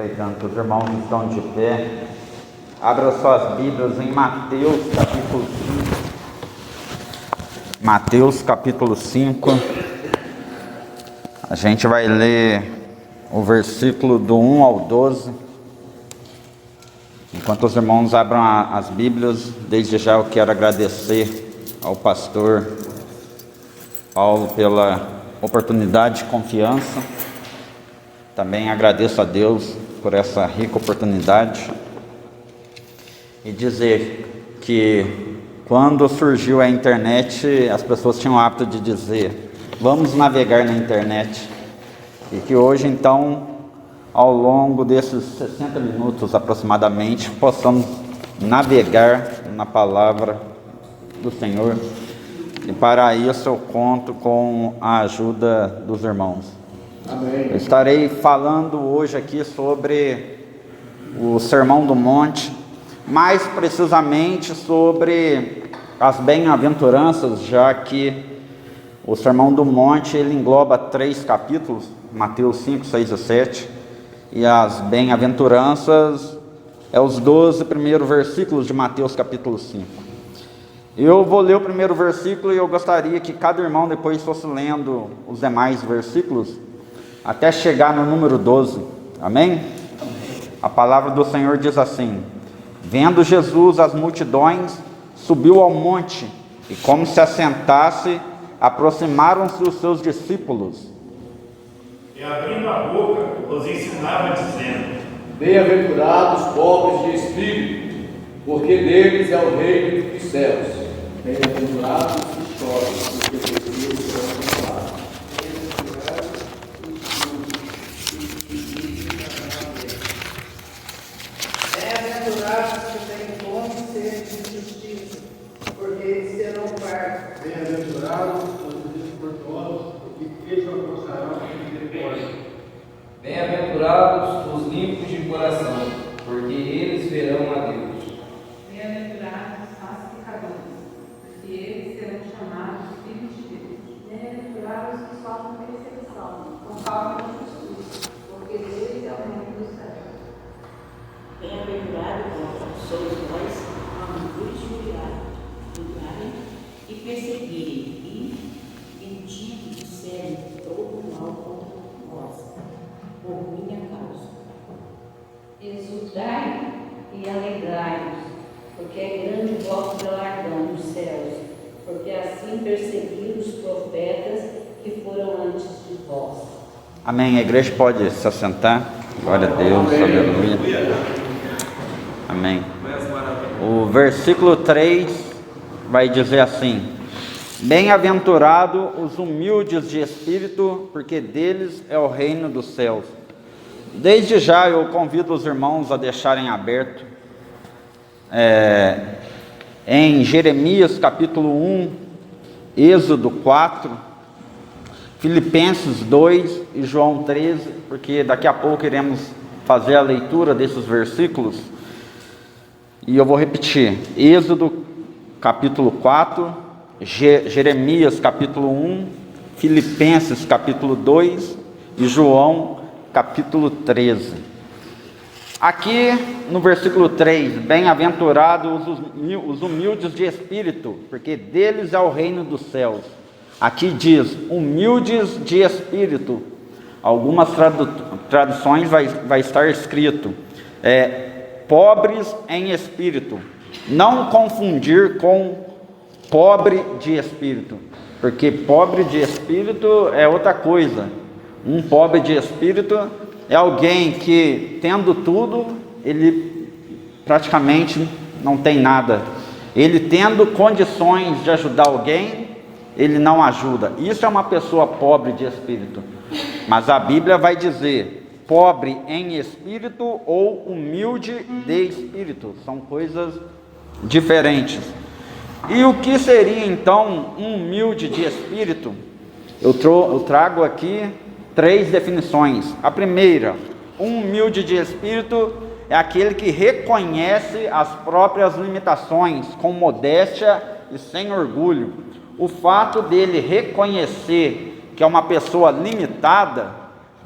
Aproveitando que os irmãos estão de pé, abra suas Bíblias em Mateus capítulo 5. Mateus capítulo 5. A gente vai ler o versículo do 1 ao 12. Enquanto os irmãos abram as Bíblias, desde já eu quero agradecer ao pastor Paulo pela oportunidade de confiança. Também agradeço a Deus por essa rica oportunidade e dizer que quando surgiu a internet, as pessoas tinham o hábito de dizer: vamos navegar na internet. E que hoje, então, ao longo desses 60 minutos aproximadamente, possamos navegar na palavra do Senhor. E para isso eu conto com a ajuda dos irmãos. Amém. Eu estarei falando hoje aqui sobre o Sermão do Monte, mais precisamente sobre as bem-aventuranças, já que o Sermão do Monte ele engloba 3 capítulos, Mateus 5, 6 e 7, e as bem-aventuranças é os 12 primeiros versículos de Mateus capítulo 5. Eu vou ler o primeiro versículo e eu gostaria que cada irmão depois fosse lendo os demais versículos, até chegar no número 12, amém? A palavra do Senhor diz assim: vendo Jesus as multidões, subiu ao monte, e como se assentasse, aproximaram-se os seus discípulos. E abrindo a boca, os ensinava dizendo: bem-aventurados os pobres de espírito, porque deles é o reino dos céus. Bem-aventurados os que choram, porque deles serão consolados. Bem-aventurados que têm fome e sede de justiça, porque eles serão fartos. Bem-aventurados os misericordiosos, porque eles alcançarão a misericórdia. Bem-aventurados os limpos de coração, porque eles verão a Deus. Bem-aventurados os pacificadores, porque eles serão chamados filhos de Deus. Bem-aventurados os que sofrem perseguição, por causa da justiça, porque deles é o reino dos céus. Bem-aventurados sois vós, quando vos julgarem e perseguirem, e disserem todo o mal contra vós, por minha causa. Exultai e alegrai-vos, porque é grande o vosso galardão nos céus, porque assim perseguiram os profetas que foram antes de vós. Amém. A igreja pode se assentar. Glória a Deus. Aleluia. Amém. O versículo 3 vai dizer assim: bem-aventurado os humildes de espírito, porque deles é o reino dos céus. Desde já eu convido os irmãos a deixarem aberto em Jeremias capítulo 1, Êxodo 4, Filipenses 2 e João 13, porque daqui a pouco iremos fazer a leitura desses versículos. E eu vou repetir: Êxodo capítulo 4, Jeremias capítulo 1, Filipenses capítulo 2 e João capítulo 13. Aqui no versículo 3, bem-aventurados os humildes de espírito, porque deles é o reino dos céus. Aqui diz humildes de espírito. Algumas traduções vai estar escrito pobres em espírito. Não confundir com pobre de espírito, porque pobre de espírito é outra coisa. Um pobre de espírito é alguém que, tendo tudo, ele praticamente não tem nada. Ele tendo condições de ajudar alguém, ele não ajuda. Isso é uma pessoa pobre de espírito. Mas a Bíblia vai dizer pobre em espírito ou humilde de espírito. São coisas diferentes. E o que seria então um humilde de espírito? Eu trago aqui 3 definições. A primeira: um humilde de espírito é aquele que reconhece as próprias limitações com modéstia e sem orgulho. O fato dele reconhecer que é uma pessoa limitada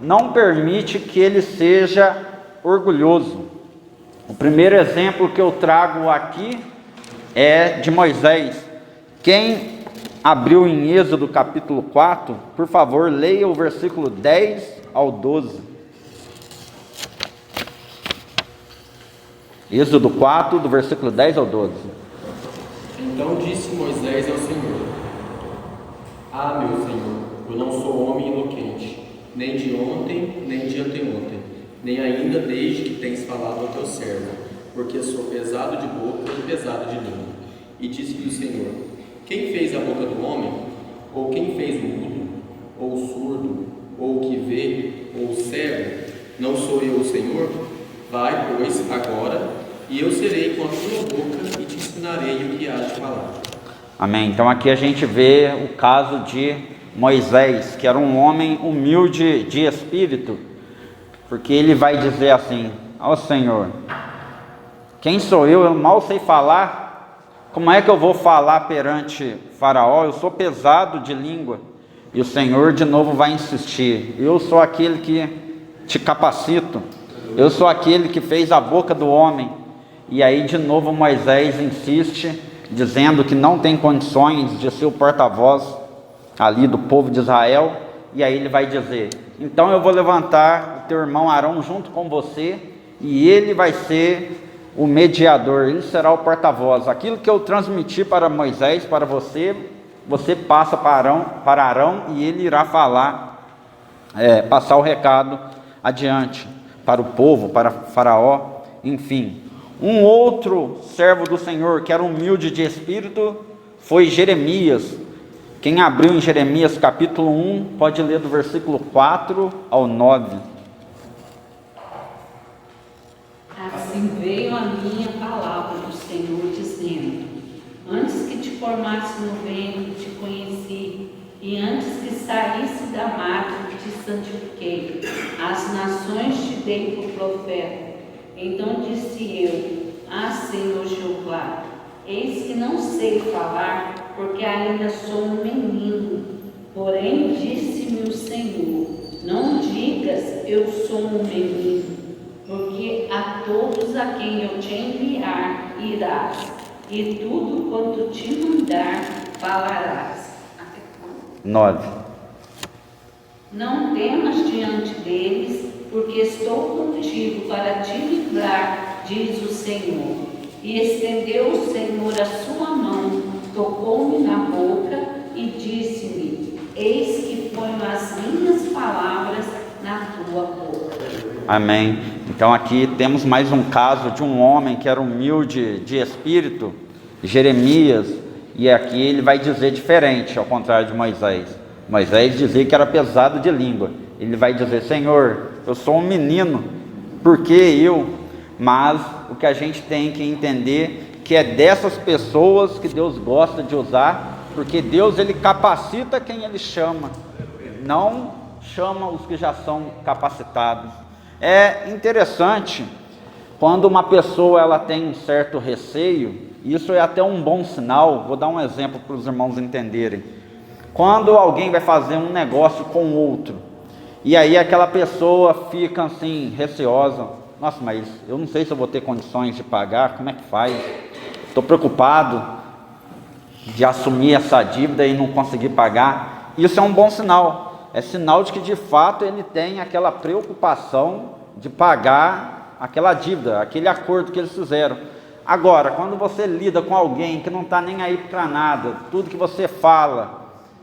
não permite que ele seja orgulhoso. O primeiro exemplo que eu trago aqui é de Moisés. Quem abriu em Êxodo capítulo 4, por favor, leia o versículo 10 ao 12. Êxodo 4, do versículo 10 ao 12. Então disse Moisés ao Senhor: Ah, meu Senhor, eu não sou homem inocente, nem de ontem, nem de anteontem, nem ainda desde que tens falado ao teu servo, porque sou pesado de boca e pesado de língua. E disse-lhe o Senhor: Quem fez a boca do homem? Ou quem fez o mudo? Ou o surdo? Ou o que vê? Ou o cego? Não sou eu o Senhor? Vai, pois, agora, e eu serei com a tua boca e te ensinarei o que há de falar. Amém. Então aqui a gente vê o caso de Moisés, que era um homem humilde de espírito, porque ele vai dizer assim: ó Senhor, quem sou eu? Eu mal sei falar. Como é que eu vou falar perante Faraó? Eu sou pesado de língua. E o Senhor de novo vai insistir: eu sou aquele que te capacito, eu sou aquele que fez a boca do homem. E aí de novo Moisés insiste, dizendo que não tem condições de ser o porta-voz ali do povo de Israel. E aí ele vai dizer: então eu vou levantar o teu irmão Arão junto com você, e ele vai ser o mediador, ele será o porta-voz. Aquilo que eu transmiti para Moisés, para você, você passa para Arão, e ele irá falar, passar o recado adiante para o povo, para Faraó, enfim. Um outro servo do Senhor que era humilde de espírito foi Jeremias. Quem abriu em Jeremias capítulo 1, pode ler do versículo 4 ao 9. Assim veio a minha palavra do Senhor, dizendo: Antes que te formasse no ventre, te conheci, e antes que saísse da matriz, te santifiquei. As nações te dei por profeta. Então disse eu: Ah, Senhor Jeová, eis que não sei falar, porque ainda sou um menino. Porém disse-me o Senhor: Não digas, eu sou um menino, porque a todos a quem eu te enviar irás, e tudo quanto te mandar falarás. 9. Não temas diante deles, porque estou contigo para te livrar, diz o Senhor. E estendeu o Senhor a sua mão, tocou-me na boca e disse-me: Eis que ponho as minhas palavras na tua boca. Amém. Então aqui temos mais um caso de um homem que era humilde de espírito, Jeremias, e aqui ele vai dizer diferente, ao contrário de Moisés. Moisés dizia que era pesado de língua. Ele vai dizer: Senhor, eu sou um menino, por que eu? Mas o que a gente tem que entender que é dessas pessoas que Deus gosta de usar, porque Deus ele capacita quem ele chama, não chama os que já são capacitados. É interessante quando uma pessoa ela tem um certo receio, isso é até um bom sinal. Vou dar um exemplo para os irmãos entenderem. Quando alguém vai fazer um negócio com outro, e aí aquela pessoa fica assim, receosa: nossa, mas eu não sei se eu vou ter condições de pagar, como é que faz? Estou preocupado de assumir essa dívida e não conseguir pagar. Isso é um bom sinal, é sinal de que de fato ele tem aquela preocupação de pagar aquela dívida, aquele acordo que eles fizeram. Agora, quando você lida com alguém que não está nem aí para nada, tudo que você fala,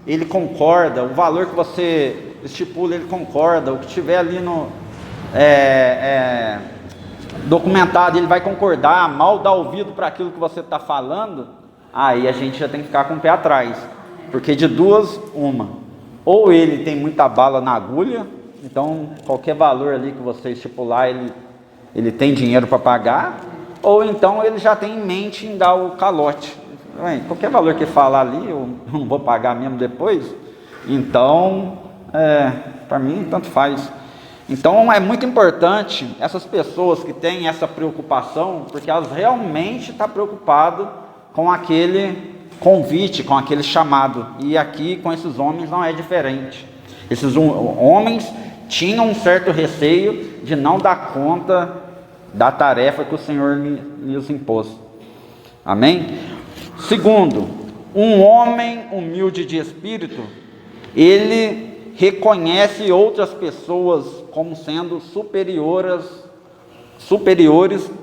ele concorda, o valor que você estipula, ele concorda, o que tiver ali no documentado, ele vai concordar, mal dá ouvido para aquilo que você está falando, aí a gente já tem que ficar com o pé atrás, porque de duas, uma, ou ele tem muita bala na agulha, então qualquer valor ali que você estipular, ele tem dinheiro para pagar, ou então ele já tem em mente em dar o calote. Qualquer valor que falar ali, eu não vou pagar mesmo depois, então, para mim, tanto faz. Então, é muito importante essas pessoas que têm essa preocupação, porque elas realmente estão preocupadas com aquele convite, com aquele chamado. E aqui, com esses homens, não é diferente. Esses homens tinham um certo receio de não dar conta da tarefa que o Senhor lhes impôs. Amém? Segundo, um homem humilde de espírito, ele reconhece outras pessoas como sendo superiores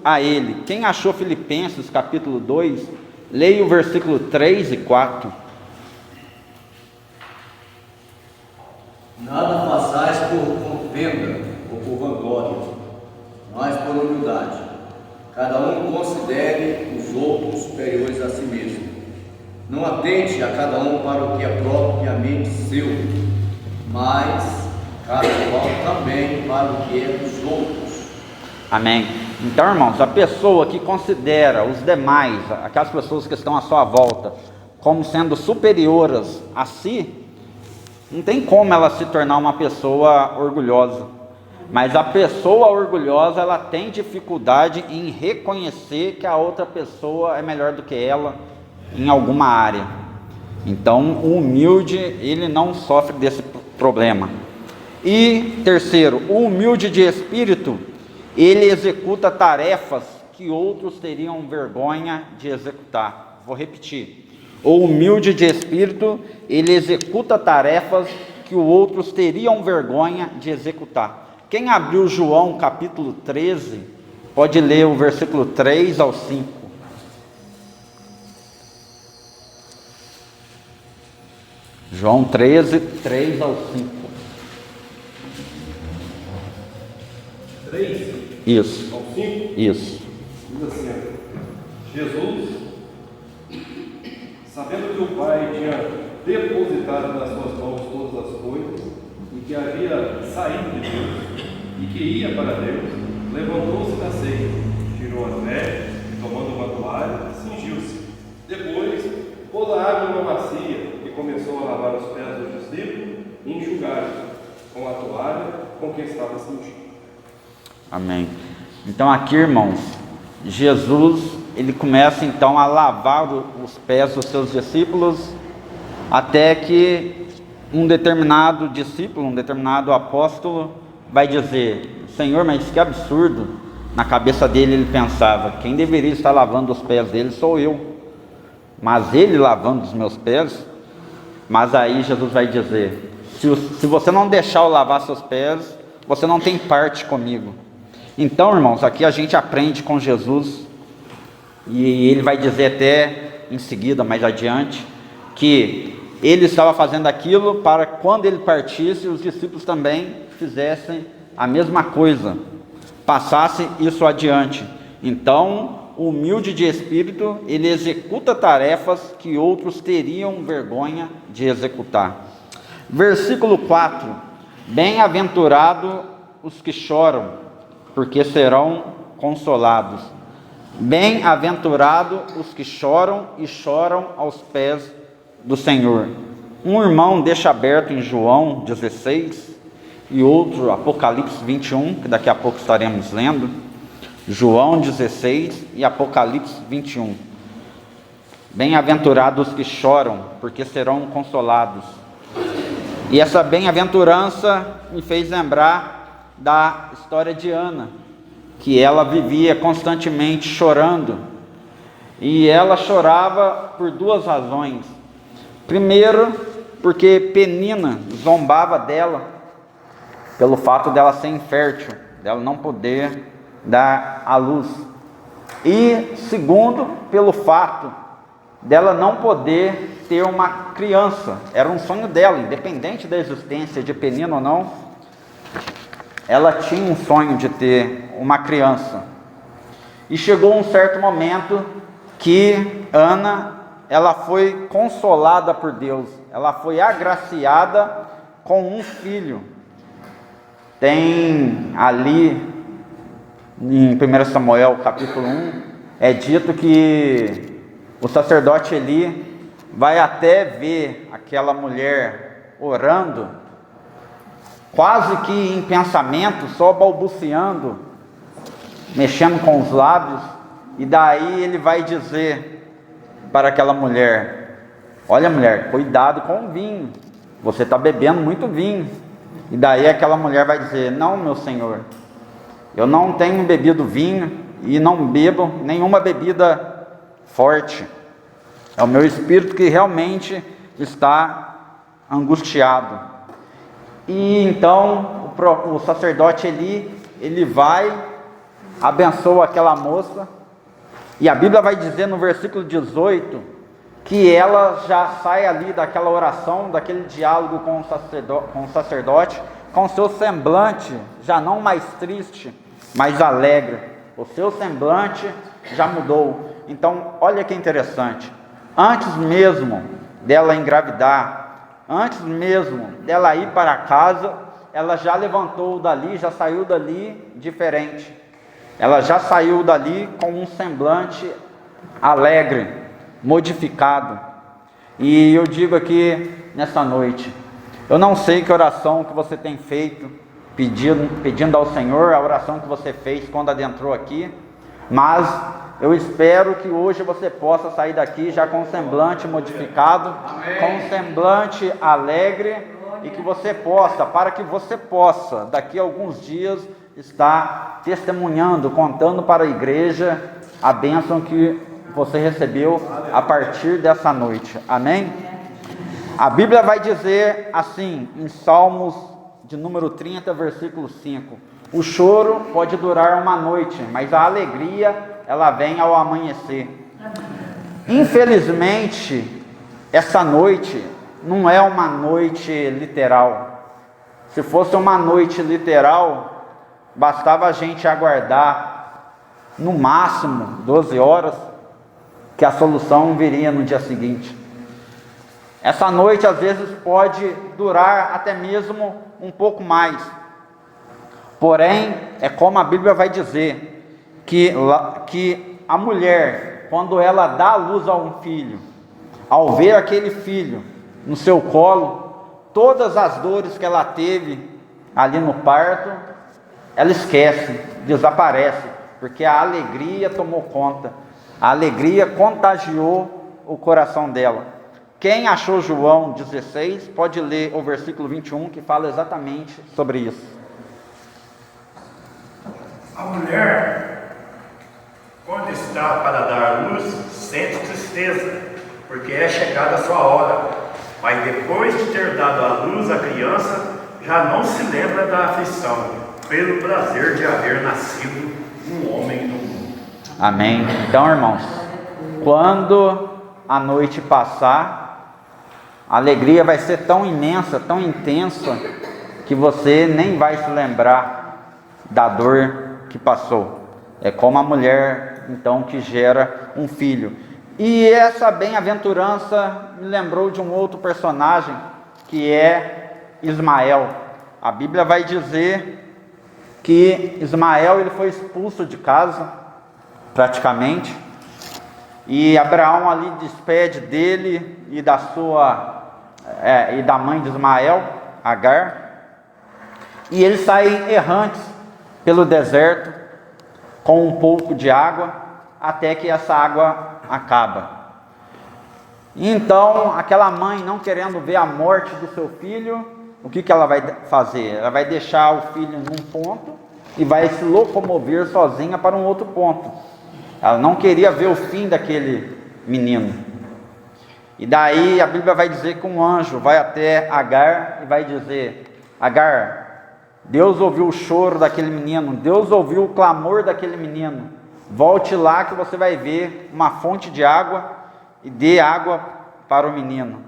a ele. Quem achou Filipenses capítulo 2, leia o versículo 3 e 4. Nada façais por contenda ou por vanglória, mas por humildade. Cada um considere os outros superiores a si mesmo. Não atente a cada um para o que é propriamente seu, mas cada qual também para o que é dos outros. Amém. Então, irmãos, a pessoa que considera os demais, aquelas pessoas que estão à sua volta, como sendo superioras a si, não tem como ela se tornar uma pessoa orgulhosa. Mas a pessoa orgulhosa, ela tem dificuldade em reconhecer que a outra pessoa é melhor do que ela em alguma área. Então, o humilde, ele não sofre desse problema. E terceiro, o humilde de espírito, ele executa tarefas que outros teriam vergonha de executar. Vou repetir. O humilde de espírito, ele executa tarefas que os outros teriam vergonha de executar. Quem abriu João capítulo 13, pode ler o versículo 3 ao 5. João 13, 3 ao 5. 3 Isso. ao 5. Isso. Diz assim: Jesus, sabendo que o Pai tinha depositado nas suas mãos todas as coisas, e que havia saído de Deus, e que ia para Deus, levantou-se da ceia, tirou as vestes, e tomando uma toalha, cingiu-se. Depois, pôs a água numa bacia, e começou a lavar os pés dos discípulos, e enxugar-os com a toalha com que estava cingido. Amém. Então aqui, irmãos, Jesus, ele começa então a lavar os pés dos seus discípulos, até que um determinado discípulo, um determinado apóstolo vai dizer: Senhor, mas que absurdo. Na cabeça dele ele pensava: quem deveria estar lavando os pés dele sou eu, mas ele lavando os meus pés? Mas aí Jesus vai dizer: se você não deixar eu lavar seus pés, você não tem parte comigo. Então, irmãos, aqui a gente aprende com Jesus, e ele vai dizer até em seguida, mais adiante, que ele estava fazendo aquilo para quando ele partisse, os discípulos também fizessem a mesma coisa, passassem isso adiante. Então, o humilde de espírito, ele executa tarefas que outros teriam vergonha de executar. Versículo 4: Bem-aventurado os que choram, porque serão consolados. Bem-aventurado os que choram e choram aos pés do Senhor. Um irmão deixa aberto em João 16 e outro Apocalipse 21, que daqui a pouco estaremos lendo. João 16 e Apocalipse 21. Bem-aventurados os que choram, porque serão consolados. E essa bem-aventurança me fez lembrar da história de Ana, que ela vivia constantemente chorando, e ela chorava por duas razões. Primeiro, porque Penina zombava dela, pelo fato dela ser infértil, dela não poder dar à luz. E segundo, pelo fato dela não poder ter uma criança. Era um sonho dela, independente da existência de Penina ou não, ela tinha um sonho de ter uma criança. E chegou um certo momento que Ana, ela foi consolada por Deus, ela foi agraciada com um filho. Tem ali em 1 Samuel capítulo 1, é dito que o sacerdote Eli vai até ver aquela mulher orando, quase que em pensamento, só balbuciando, mexendo com os lábios, e daí ele vai dizer para aquela mulher: olha, mulher, cuidado com o vinho, você está bebendo muito vinho. E daí aquela mulher vai dizer: não, meu senhor, eu não tenho bebido vinho e não bebo nenhuma bebida forte. É o meu espírito que realmente está angustiado. E então o sacerdote ele vai, abençoa aquela moça, e a Bíblia vai dizer no versículo 18 que ela já sai ali daquela oração, daquele diálogo com o sacerdote, com seu semblante já não mais triste, mas alegre. O seu semblante já mudou. Então, olha que interessante. Antes mesmo dela engravidar, antes mesmo dela ir para casa, ela já levantou dali, já saiu dali diferente. Ela já saiu dali com um semblante alegre, modificado. E eu digo aqui nessa noite, eu não sei que oração que você tem feito, pedindo ao Senhor, a oração que você fez quando adentrou aqui, mas eu espero que hoje você possa sair daqui já com um semblante modificado, com um semblante alegre, e que você possa, para que você possa, daqui a alguns dias, estar testemunhando, contando para a igreja a bênção que você recebeu a partir dessa noite. Amém? A Bíblia vai dizer assim, em Salmos de número 30, versículo 5: o choro pode durar uma noite, mas a alegria, ela vem ao amanhecer. Infelizmente, essa noite não é uma noite literal. Se fosse uma noite literal, bastava a gente aguardar no máximo 12 horas, que a solução viria no dia seguinte. Essa noite às vezes pode durar até mesmo um pouco mais. Porém, é como a Bíblia vai dizer, que a mulher, quando ela dá à luz a um filho, ao ver aquele filho no seu colo, todas as dores que ela teve ali no parto, ela esquece, desaparece, porque a alegria tomou conta, a alegria contagiou o coração dela. Quem achou João 16, pode ler o versículo 21, que fala exatamente sobre isso. A mulher, quando está para dar à luz, sente tristeza, porque é chegada a sua hora. Mas depois de ter dado à luz a criança, já não se lembra da aflição, pelo prazer de haver nascido um homem no mundo. Amém. Então, irmãos, quando a noite passar, a alegria vai ser tão imensa, tão intensa, que você nem vai se lembrar da dor que passou. É como a mulher, então, que gera um filho. E essa bem-aventurança me lembrou de um outro personagem, que é Ismael. A Bíblia vai dizer que Ismael ele foi expulso de casa, praticamente, e Abraão ali despede dele e da e da mãe de Ismael, Agar, e eles saem errantes pelo deserto com um pouco de água, até que essa água acaba. E então aquela mãe, não querendo ver a morte do seu filho, o que ela vai fazer? Ela vai deixar o filho num ponto e vai se locomover sozinha para um outro ponto. Ela não queria ver o fim daquele menino. E daí a Bíblia vai dizer que um anjo vai até Agar e vai dizer: Agar, Deus ouviu o choro daquele menino, Deus ouviu o clamor daquele menino. Volte lá que você vai ver uma fonte de água e dê água para o menino.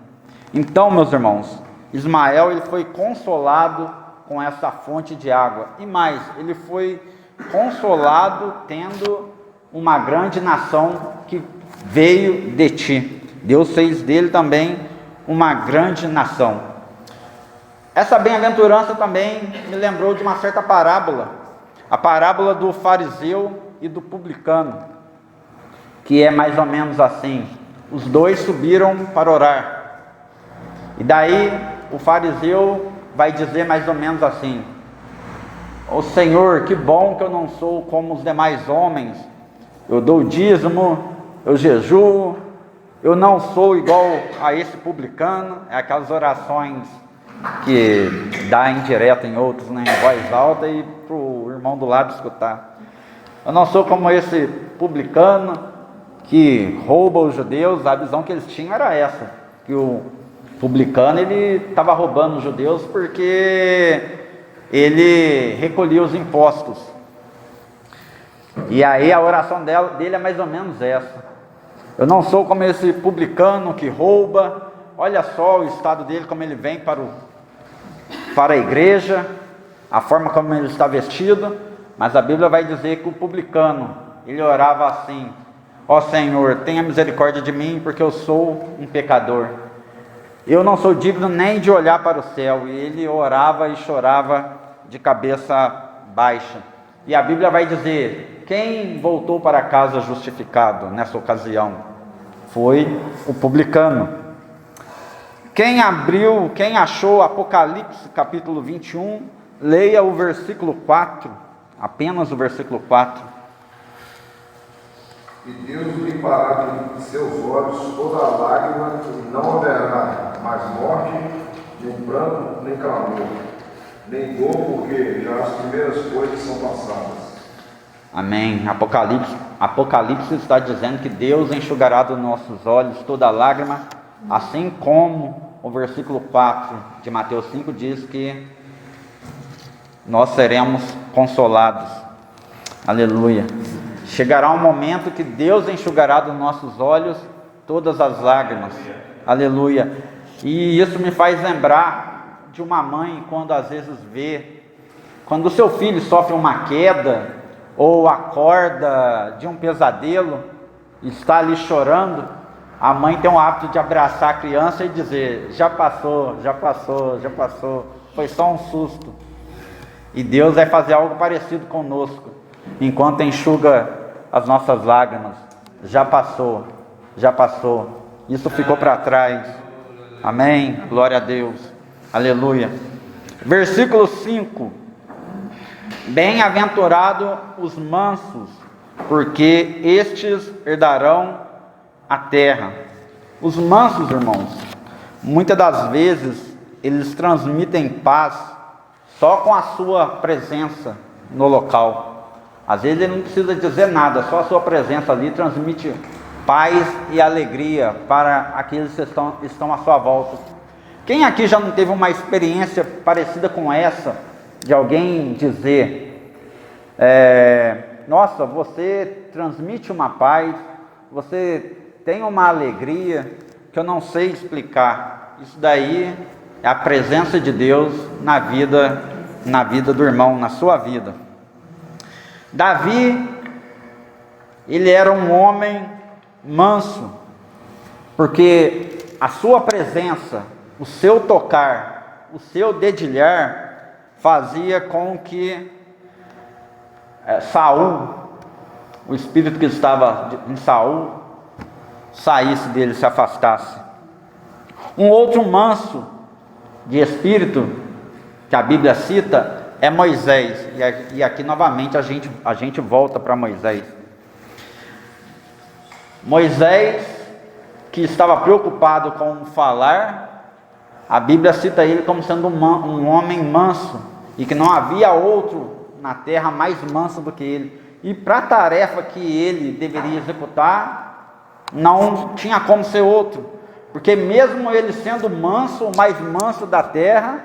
Então, meus irmãos, Ismael ele foi consolado com essa fonte de água. E mais, ele foi consolado tendo uma grande nação que veio de ti. Deus fez dele também uma grande nação. Essa bem-aventurança também me lembrou de uma certa parábola, a parábola do fariseu e do publicano, que é mais ou menos assim: os dois subiram para orar, e daí o fariseu vai dizer mais ou menos assim: ô Senhor, que bom que eu não sou como os demais homens, eu dou dízimo, eu jejuo, eu não sou igual a esse publicano. É aquelas orações que dá indireta em outros, né, em voz alta, e para o irmão do lado escutar. Eu não sou como esse publicano que rouba os judeus. A visão que eles tinham era essa, que o publicano ele estava roubando os judeus porque ele recolhia os impostos. E aí a oração dele é mais ou menos essa: eu não sou como esse publicano que rouba. Olha só o estado dele, como ele vem para a igreja, a forma como ele está vestido. Mas a Bíblia vai dizer que o publicano, ele orava assim: ó Senhor, tenha misericórdia de mim, porque eu sou um pecador. Eu não sou digno nem de olhar para o céu. E ele orava e chorava de cabeça baixa. E a Bíblia vai dizer: quem voltou para casa justificado nessa ocasião? Foi o publicano. Quem achou Apocalipse capítulo 21, leia o versículo 4, apenas o versículo 4. E Deus limpará de seus olhos toda a lágrima, e não haverá mais morte, nem pranto, nem clamor, nem dor, porque já as primeiras coisas são passadas. Amém. Apocalipse está dizendo que Deus enxugará dos nossos olhos toda lágrima, assim como o versículo 4 de Mateus 5 diz que nós seremos consolados. Aleluia. Chegará um momento que Deus enxugará dos nossos olhos todas as lágrimas. Aleluia. E isso me faz lembrar de uma mãe, quando às vezes quando o seu filho sofre uma queda, ou acorda de um pesadelo, está ali chorando, a mãe tem o hábito de abraçar a criança e dizer: já passou, já passou, já passou, foi só um susto. E Deus vai fazer algo parecido conosco, enquanto enxuga as nossas lágrimas. Já passou, já passou, isso ficou para trás. Amém, glória a Deus, aleluia. Versículo 5: bem-aventurado os mansos, porque estes herdarão a terra. Os mansos, irmãos, muitas das vezes eles transmitem paz só com a sua presença no local. Às vezes ele não precisa dizer nada, só a sua presença ali transmite paz e alegria para aqueles que estão à sua volta. Quem aqui já não teve uma experiência parecida com essa, de alguém dizer: nossa, você transmite uma paz, você tem uma alegria que eu não sei explicar. Isso daí é a presença de Deus na vida do irmão, na sua vida. Davi, ele era um homem manso, porque a sua presença, o seu tocar, o seu dedilhar fazia com que Saul, o espírito que estava em Saul, saísse dele, se afastasse. Um outro manso de espírito que a Bíblia cita é Moisés. E aqui novamente a gente volta para Moisés. Moisés, que estava preocupado com falar, a Bíblia cita ele como sendo um homem manso, e que não havia outro na terra mais manso do que ele. E para a tarefa que ele deveria executar, não tinha como ser outro, porque mesmo ele sendo manso, o mais manso da terra,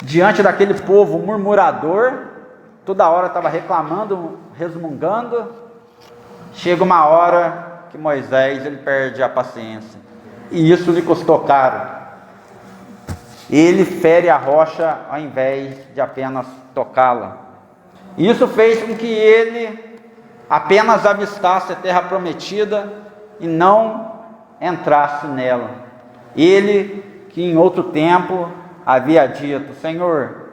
diante daquele povo murmurador, toda hora estava reclamando, resmungando, chega uma hora que Moisés ele perde a paciência, e isso lhe custou caro. Ele fere a rocha ao invés de apenas tocá-la. Isso fez com que ele apenas avistasse a terra prometida e não entrasse nela. Ele, que em outro tempo havia dito: Senhor,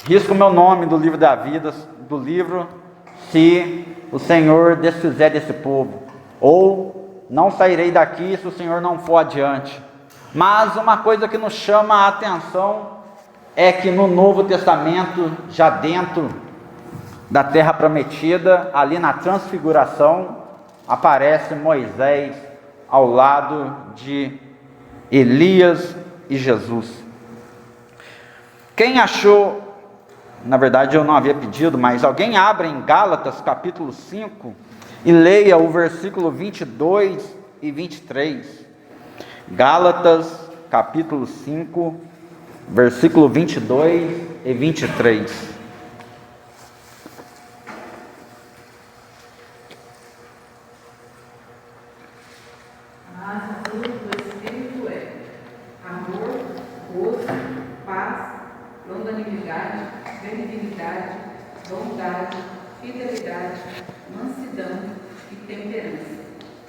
risca o meu nome do livro da vida, se o Senhor desfizer desse povo, ou não sairei daqui se o Senhor não for adiante. Mas uma coisa que nos chama a atenção é que no Novo Testamento, já dentro da terra prometida, ali na transfiguração, aparece Moisés ao lado de Elias e Jesus. Quem achou, na verdade eu não havia pedido, mas alguém abra em Gálatas capítulo 5 e leia o versículo 22 e 23. Gálatas capítulo 5, versículo 22 e 23. Mas o fruto do Espírito é amor, gozo, paz, longanimidade, benignidade, bondade, fidelidade, mansidão e temperança.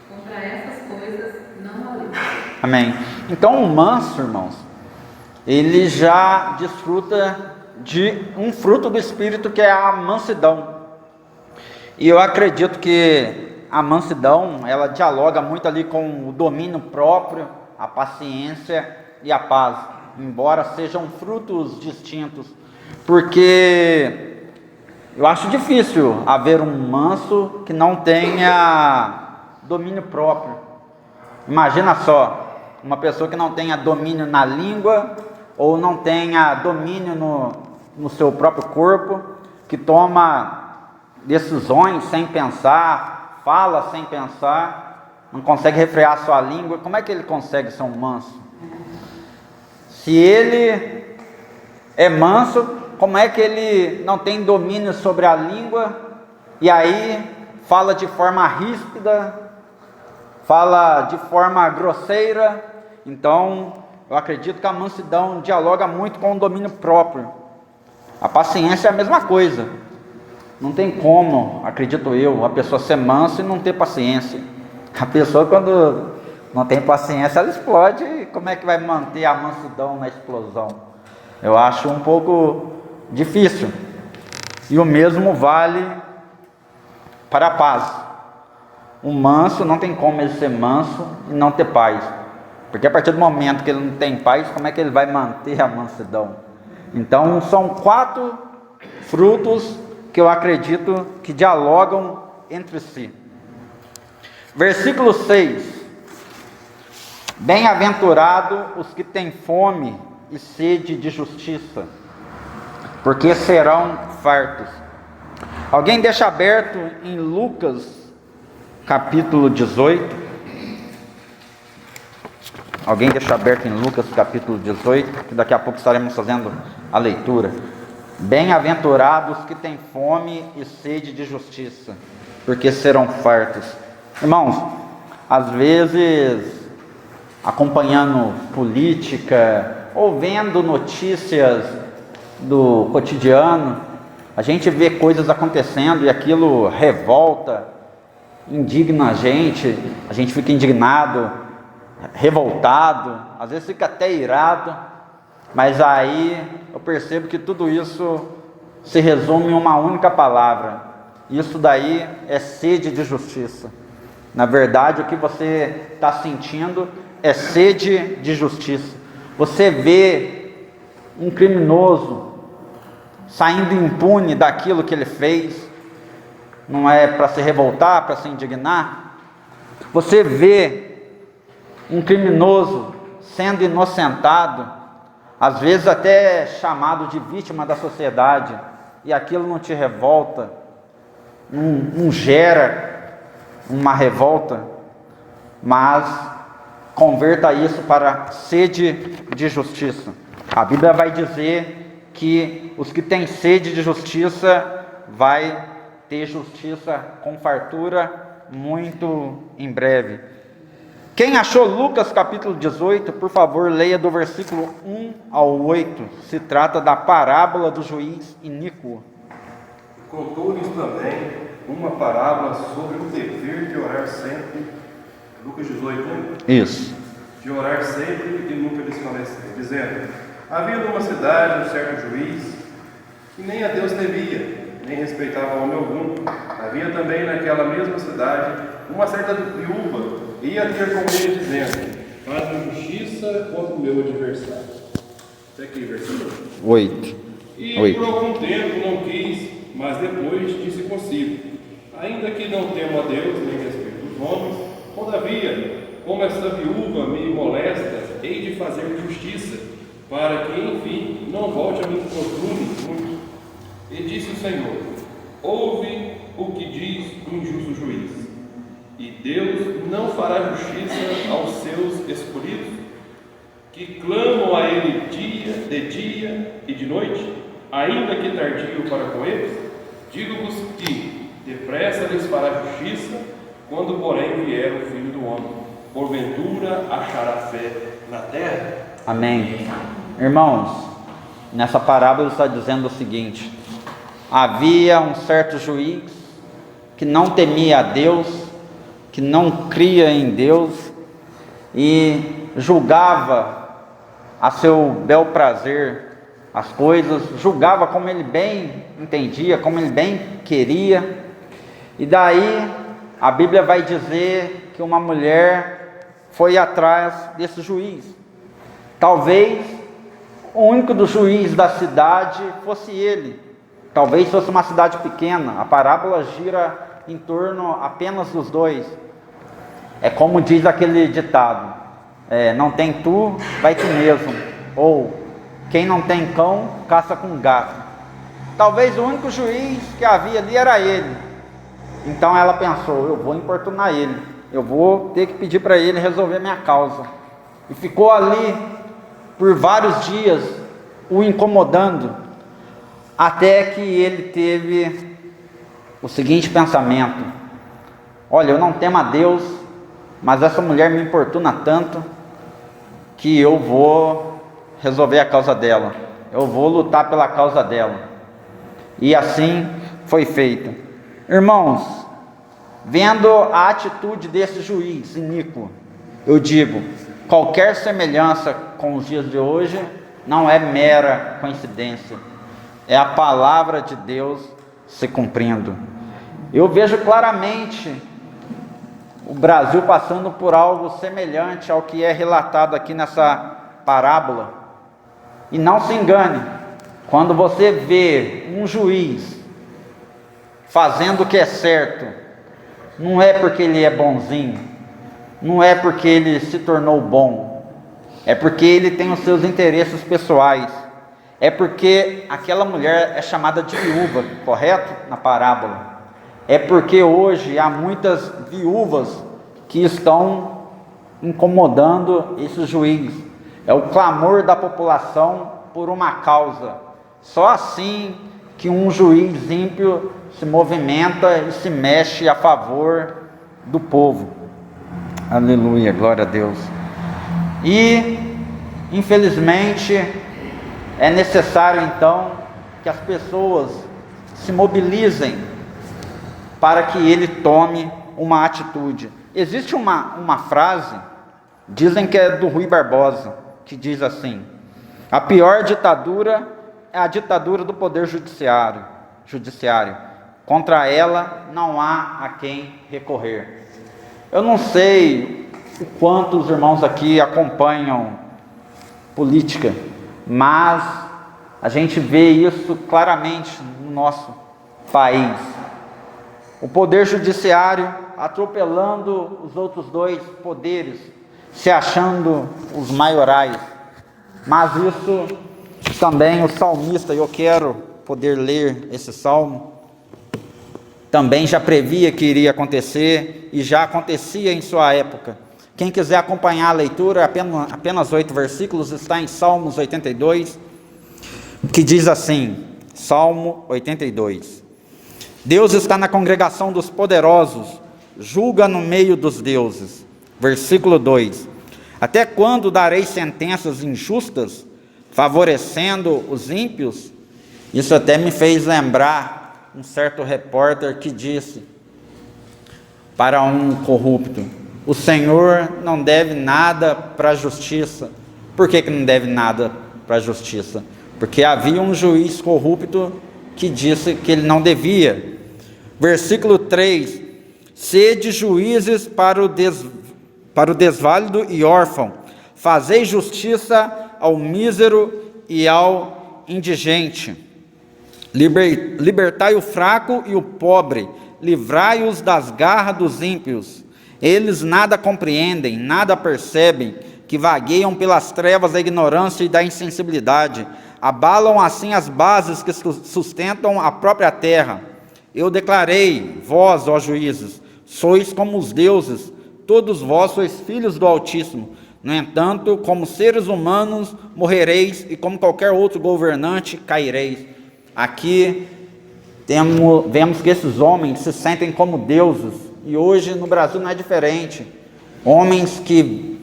Contra essas coisas não há lei. Amém. Então o manso, irmãos, ele já desfruta de um fruto do Espírito, que é a mansidão. E eu acredito que a mansidão, ela dialoga muito ali com o domínio próprio, a paciência e a paz, embora sejam frutos distintos, porque eu acho difícil haver um manso que não tenha domínio próprio. Imagina só, uma pessoa que não tenha domínio na língua, ou não tenha domínio no seu próprio corpo, que toma decisões sem pensar, fala sem pensar, não consegue refrear sua língua. Como é que ele consegue ser um manso? Se ele é manso, como é que ele não tem domínio sobre a língua, e aí fala de forma ríspida, fala de forma grosseira? Então, eu acredito que a mansidão dialoga muito com o domínio próprio. A paciência é a mesma coisa. Não tem como, acredito eu, a pessoa ser mansa e não ter paciência. A pessoa, quando não tem paciência, ela explode. E como é que vai manter a mansidão na explosão? Eu acho um pouco difícil. E o mesmo vale para a paz. O manso, não tem como ele ser manso e não ter paz. Porque a partir do momento que ele não tem paz, como é que ele vai manter a mansidão? Então, são 4 frutos que eu acredito que dialogam entre si. Versículo 6. Bem-aventurado os que têm fome e sede de justiça, porque serão fartos. Alguém deixa aberto em Lucas capítulo 18. Alguém deixa aberto em Lucas capítulo 18, que daqui a pouco estaremos fazendo a leitura. Bem-aventurados que têm fome e sede de justiça, porque serão fartos. Irmãos, às vezes, acompanhando política ou vendo notícias do cotidiano, a gente vê coisas acontecendo e aquilo revolta, indigna a gente fica indignado, revoltado, às vezes fica até irado, mas aí eu percebo que tudo isso se resume em uma única palavra. Isso daí é sede de justiça. Na verdade, o que você está sentindo é sede de justiça. Você vê um criminoso saindo impune daquilo que ele fez, não é para se revoltar, para se indignar. Você vê um criminoso sendo inocentado, às vezes até chamado de vítima da sociedade, e aquilo não te revolta, não gera uma revolta, mas converta isso para sede de justiça. A Bíblia vai dizer que os que têm sede de justiça vai ter justiça com fartura muito em breve. Quem achou Lucas capítulo 18, por favor, leia do versículo 1 ao 8. Se trata da parábola do juiz iníquo. Contou-lhes também uma parábola sobre o dever de orar sempre. Lucas 18, né? Isso. De orar sempre e nunca desfalecer, dizendo: havia numa cidade um certo juiz que nem a Deus temia, nem respeitava homem algum. Havia também naquela mesma cidade uma certa viúva, ia ter com ele dizendo: faz-me justiça contra o meu adversário. Até aqui, versículo 8. E por algum tempo não quis, mas depois disse consigo: ainda que não temo a Deus, nem respeito os homens, todavia, como esta viúva me molesta hei de fazer justiça, para que, enfim, não volte a me importune muito. E disse o Senhor: ouve o que diz o injusto juiz. E Deus não fará justiça aos seus escolhidos, que clamam a Ele de dia e de noite, ainda que tardio para com eles? Digo-vos que depressa lhes fará justiça, quando porém vier o Filho do Homem. Porventura achará fé na terra? Amém. Irmãos, nessa parábola está dizendo o seguinte: havia um certo juiz que não temia a Deus, que não cria em Deus e julgava a seu bel prazer as coisas, julgava como ele bem entendia, como ele bem queria. E daí a Bíblia vai dizer que uma mulher foi atrás desse juiz. Talvez o único do juiz da cidade fosse ele. Talvez fosse uma cidade pequena. A parábola gira em torno apenas dos dois. É como diz aquele ditado: não tem tu, vai tu mesmo. Ou quem não tem cão, caça com gato. Talvez o único juiz que havia ali era ele. Então ela pensou: eu vou importunar ele, eu vou ter que pedir para ele resolver minha causa. E ficou ali por vários dias o incomodando, até que ele teve o seguinte pensamento: olha, eu não temo a Deus, mas essa mulher me importuna tanto que eu vou resolver a causa dela, eu vou lutar pela causa dela. E assim foi feito. Irmãos, vendo a atitude desse juiz iníquo, eu digo: qualquer semelhança com os dias de hoje não é mera coincidência, é a palavra de Deus se cumprindo. Eu vejo claramente o Brasil passando por algo semelhante ao que é relatado aqui nessa parábola. E não se engane, quando você vê um juiz fazendo o que é certo, não é porque ele é bonzinho, não é porque ele se tornou bom, é porque ele tem os seus interesses pessoais, é porque aquela mulher é chamada de viúva, correto? Na parábola. É porque hoje há muitas viúvas que estão incomodando esse juiz. É o clamor da população por uma causa. Só assim que um juiz ímpio se movimenta e se mexe a favor do povo. Aleluia, glória a Deus. E, infelizmente, é necessário então que as pessoas se mobilizem para que ele tome uma atitude. Existe uma frase, dizem que é do Rui Barbosa, que diz assim: a pior ditadura é a ditadura do poder judiciário. Contra ela não há a quem recorrer. Eu não sei o quanto os irmãos aqui acompanham política, mas a gente vê isso claramente no nosso país. O poder judiciário atropelando os outros dois poderes, se achando os maiorais. Mas isso também o salmista, eu quero poder ler esse salmo, também já previa que iria acontecer e já acontecia em sua época. Quem quiser acompanhar a leitura, apenas 8 versículos, está em Salmos 82, que diz assim, Salmo 82: Deus está na congregação dos poderosos, julga no meio dos deuses. Versículo 2: até quando darei sentenças injustas, favorecendo os ímpios? Isso até me fez lembrar um certo repórter que disse para um corrupto: o Senhor não deve nada para a justiça. Por que não deve nada para a justiça? Porque havia um juiz corrupto que disse que ele não devia. Versículo 3: sede juízes para o desválido e órfão, fazei justiça ao mísero e ao indigente. Libertai o fraco e o pobre, livrai-os das garras dos ímpios. Eles nada compreendem, nada percebem, que vagueiam pelas trevas da ignorância e da insensibilidade. Abalam assim as bases que sustentam a própria terra. Eu declarei, vós, ó juízes, sois como os deuses, todos vós sois filhos do Altíssimo. No entanto, como seres humanos morrereis, e como qualquer outro governante caireis. Aqui vemos que esses homens se sentem como deuses, e hoje no Brasil não é diferente. Homens que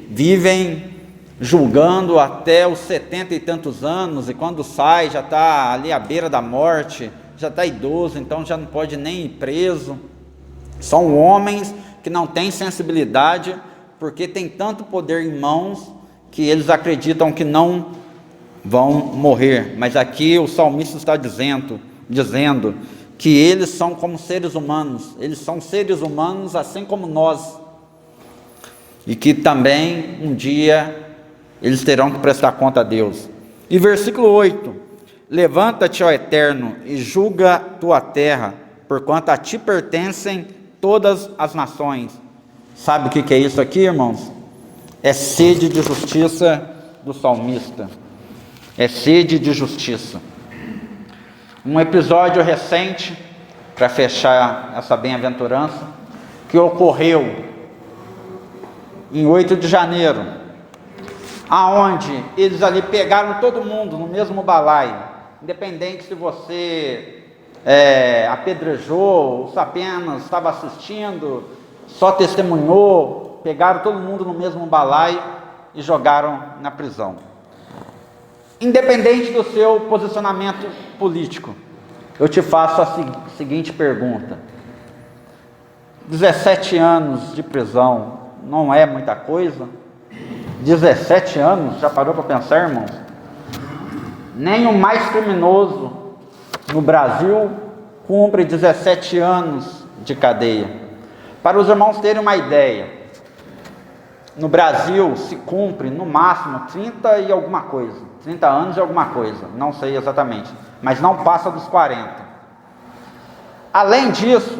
vivem julgando até os 70 e tantos anos, e quando sai já está ali à beira da morte, já está idoso, então já não pode nem ir preso. São homens que não têm sensibilidade, porque tem tanto poder em mãos, que eles acreditam que não vão morrer. Mas aqui o salmista está dizendo que eles são como seres humanos, eles são seres humanos assim como nós, e que também um dia eles terão que prestar conta a Deus. E versículo 8: levanta-te, ó Eterno, e julga tua terra, porquanto a ti pertencem todas as nações. Sabe o que é isso aqui, irmãos? É sede de justiça do salmista. É sede de justiça. Um episódio recente, para fechar essa bem-aventurança, que ocorreu em 8 de janeiro, aonde eles ali pegaram todo mundo no mesmo balaio, independente se você apedrejou, ou se apenas estava assistindo, só testemunhou, pegaram todo mundo no mesmo balaio e jogaram na prisão. Independente do seu posicionamento político, eu te faço a seguinte pergunta: 17 anos de prisão não é muita coisa? 17 anos, já parou para pensar, irmãos? Nem o mais criminoso no Brasil cumpre 17 anos de cadeia. Para os irmãos terem uma ideia, no Brasil se cumpre no máximo 30 e alguma coisa, 30 anos e alguma coisa, não sei exatamente, mas não passa dos 40. Além disso,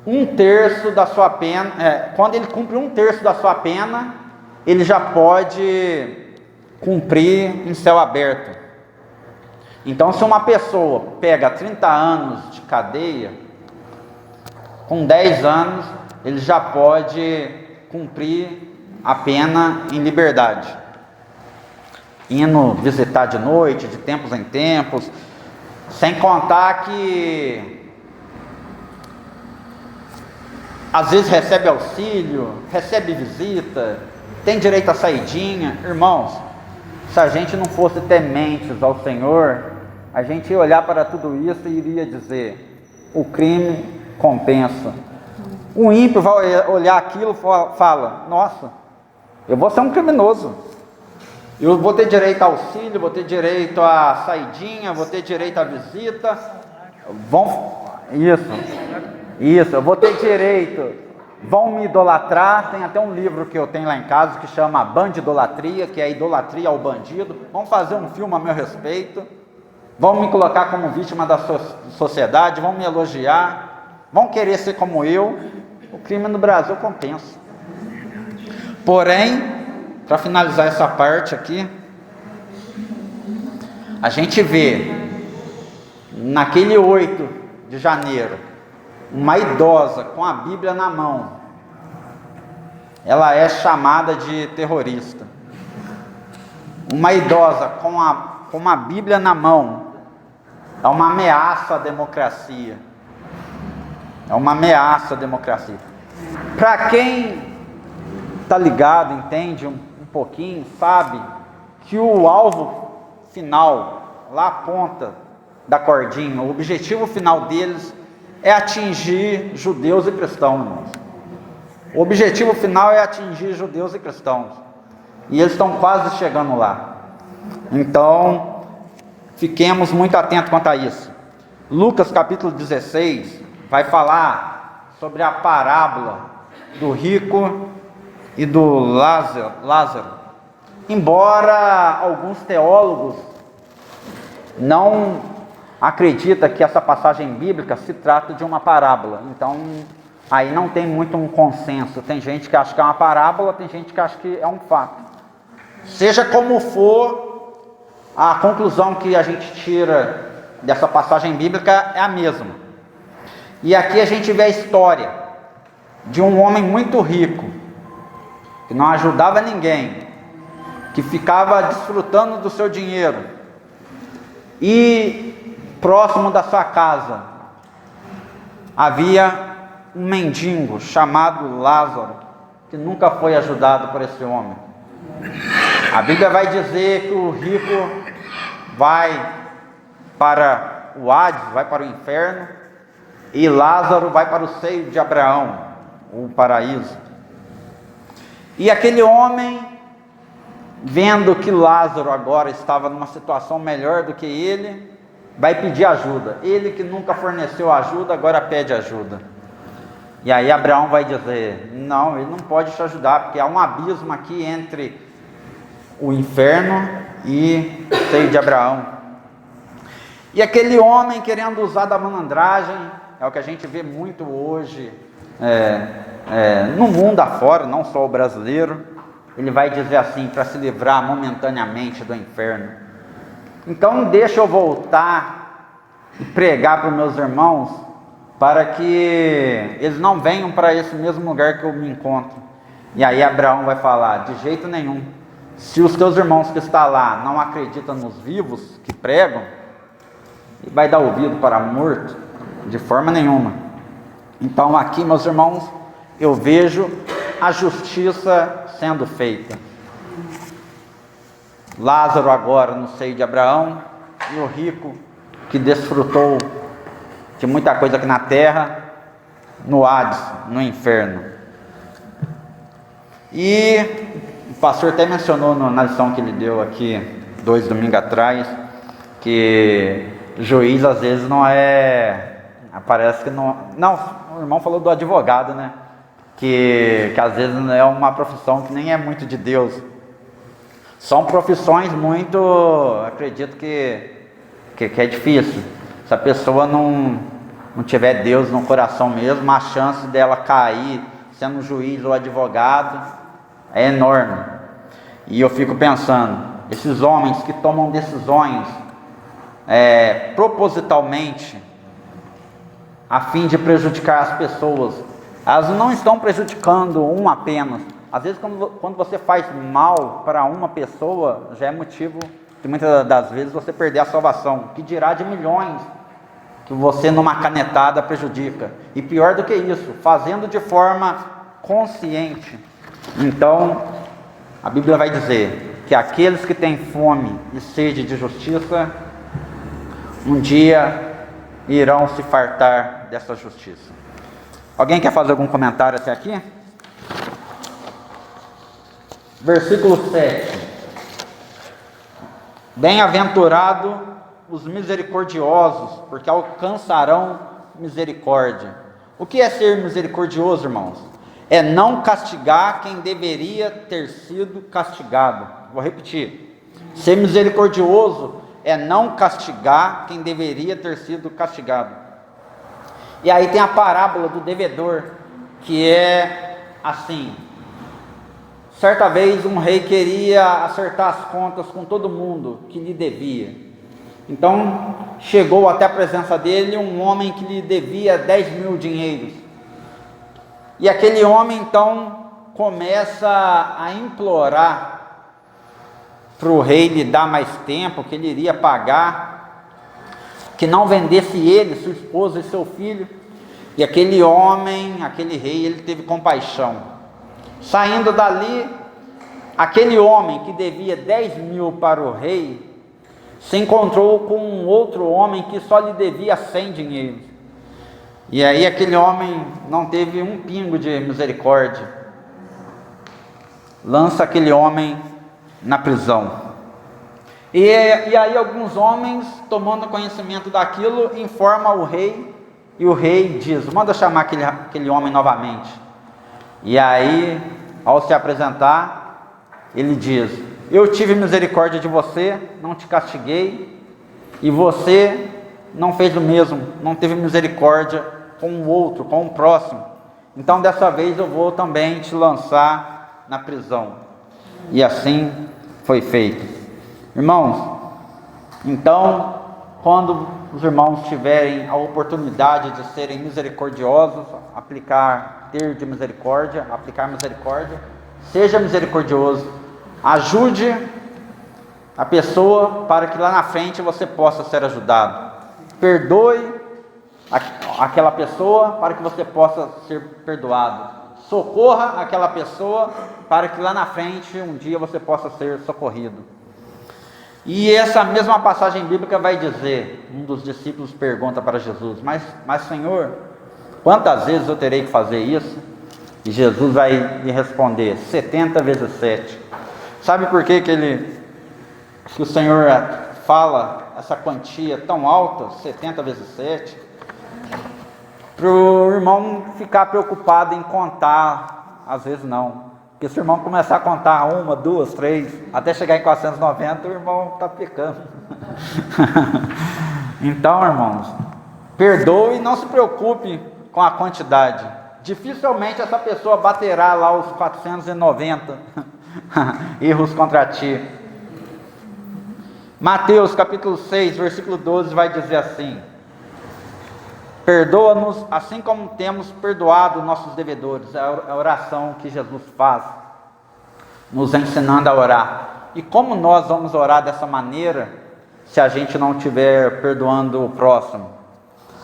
1/3 da sua pena, quando ele cumpre 1/3 da sua pena, ele já pode cumprir em céu aberto. Então, se uma pessoa pega 30 anos de cadeia, com 10 anos, ele já pode cumprir a pena em liberdade, indo visitar de noite, de tempos em tempos, sem contar que às vezes recebe auxílio, recebe visita, tem direito a saidinha. Irmãos, se a gente não fosse tementes ao Senhor, a gente ia olhar para tudo isso e iria dizer: o crime compensa. O ímpio vai olhar aquilo e fala: nossa, eu vou ser um criminoso, eu vou ter direito a auxílio, vou ter direito a saidinha, vou ter direito a visita, isso, eu vou ter direito, vão me idolatrar. Tem até um livro que eu tenho lá em casa que chama Bandidolatria, que é a idolatria ao bandido. Vão fazer um filme a meu respeito, vão me colocar como vítima da sociedade, vão me elogiar, vão querer ser como eu. O crime no Brasil compensa. Porém, para finalizar essa parte aqui, a gente vê naquele 8 de janeiro uma idosa com a Bíblia na mão. Ela é chamada de terrorista. Uma idosa com uma Bíblia na mão é uma ameaça à democracia. É uma ameaça à democracia. Para quem está ligado, entende um pouquinho, sabe que o alvo final, lá a ponta da cordinha, o objetivo final deles é atingir judeus e cristãos, irmãos. O objetivo final é atingir judeus e cristãos. E eles estão quase chegando lá. Então, fiquemos muito atentos quanto a isso. Lucas capítulo 16 vai falar sobre a parábola do rico e do Lázaro. Embora alguns teólogos não acreditam que essa passagem bíblica se trata de uma parábola. Então, aí não tem muito um consenso. Tem gente que acha que é uma parábola, tem gente que acha que é um fato. Seja como for, a conclusão que a gente tira dessa passagem bíblica é a mesma. E aqui a gente vê a história de um homem muito rico, que não ajudava ninguém, que ficava desfrutando do seu dinheiro, e próximo da sua casa havia um mendigo chamado Lázaro, que nunca foi ajudado por esse homem. A Bíblia vai dizer que o rico vai para o Hades, vai para o inferno, e Lázaro vai para o seio de Abraão, o paraíso. E aquele homem, vendo que Lázaro agora estava numa situação melhor do que ele, vai pedir ajuda. Ele que nunca forneceu ajuda, agora pede ajuda. E aí Abraão vai dizer: não, ele não pode te ajudar, porque há um abismo aqui entre o inferno e o seio de Abraão. E aquele homem, querendo usar da malandragem, é o que a gente vê muito hoje no mundo afora, não só o brasileiro, ele vai dizer assim, para se livrar momentaneamente do inferno: então deixa eu voltar e pregar para os meus irmãos, para que eles não venham para esse mesmo lugar que eu me encontro. E aí Abraão vai falar: de jeito nenhum, se os teus irmãos que estão lá não acreditam nos vivos que pregam, e vai dar ouvido para morto? De forma nenhuma. Então aqui, meus irmãos, eu vejo a justiça sendo feita. Lázaro agora no seio de Abraão, e o rico que desfrutou de muita coisa aqui na terra, no Hades, no inferno. E o pastor até mencionou na lição que ele deu aqui 2 domingos atrás, que juiz às vezes não é... Parece que não... Não, o irmão falou do advogado, né? Que às vezes é uma profissão que nem é muito de Deus. São profissões muito... Acredito que é difícil. Se a pessoa não tiver Deus no coração mesmo, a chance dela cair sendo juiz ou advogado é enorme. E eu fico pensando, esses homens que tomam decisões propositalmente, a fim de prejudicar as pessoas, elas não estão prejudicando um apenas. Às vezes quando você faz mal para uma pessoa, já é motivo de muitas das vezes você perder a salvação, que dirá de milhões que você numa canetada prejudica. E pior do que isso, fazendo de forma consciente. Então a Bíblia vai dizer que aqueles que têm fome e sede de justiça, um dia irão se fartar dessa justiça. Alguém quer fazer algum comentário até aqui? Versículo 7. Bem-aventurado os misericordiosos, porque alcançarão misericórdia. O que é ser misericordioso, irmãos? É não castigar quem deveria ter sido castigado. Vou repetir. Ser misericordioso é não castigar quem deveria ter sido castigado. E aí tem a parábola do devedor, que é assim: certa vez um rei queria acertar as contas com todo mundo que lhe devia. Então chegou até a presença dele um homem que lhe devia 10.000 dinheiros. E aquele homem então começa a implorar para o rei lhe dar mais tempo, que ele iria pagar, que não vendesse ele, sua esposa e seu filho. E aquele homem, aquele rei, ele teve compaixão. Saindo dali, aquele homem que devia 10.000 para o rei, se encontrou com um outro homem que só lhe devia 100 dinheiros. E aí aquele homem não teve um pingo de misericórdia. Lança aquele homem na prisão. E aí alguns homens, tomando conhecimento daquilo, informam o rei, e o rei diz: manda chamar aquele homem novamente. E aí, ao se apresentar, ele diz: eu tive misericórdia de você, não te castiguei, e você não fez o mesmo, não teve misericórdia com o outro, com o próximo. então dessa vez eu vou também te lançar na prisão. E assim foi feito. Irmãos, então, quando os irmãos tiverem a oportunidade de serem misericordiosos, ter de misericórdia, aplicar misericórdia, seja misericordioso, ajude a pessoa para que lá na frente você possa ser ajudado. Perdoe aquela pessoa para que você possa ser perdoado. Socorra aquela pessoa para que lá na frente um dia você possa ser socorrido. E essa mesma passagem bíblica vai dizer, um dos discípulos pergunta para Jesus, mas Senhor, quantas vezes eu terei que fazer isso? E Jesus vai lhe responder, 70 vezes 7. Sabe por que o Senhor fala essa quantia tão alta, 70 vezes 7? Para o irmão ficar preocupado em contar, às vezes não. Porque se o irmão começar a contar 1, 2, 3, até chegar em 490, o irmão está pecando. Então, irmãos, perdoe e não se preocupe com a quantidade. Dificilmente essa pessoa baterá lá os 490 erros contra ti. Mateus capítulo 6, versículo 12 vai dizer assim: perdoa-nos assim como temos perdoado nossos devedores. É a oração que Jesus faz, nos ensinando a orar. E como nós vamos orar dessa maneira, se a gente não estiver perdoando o próximo?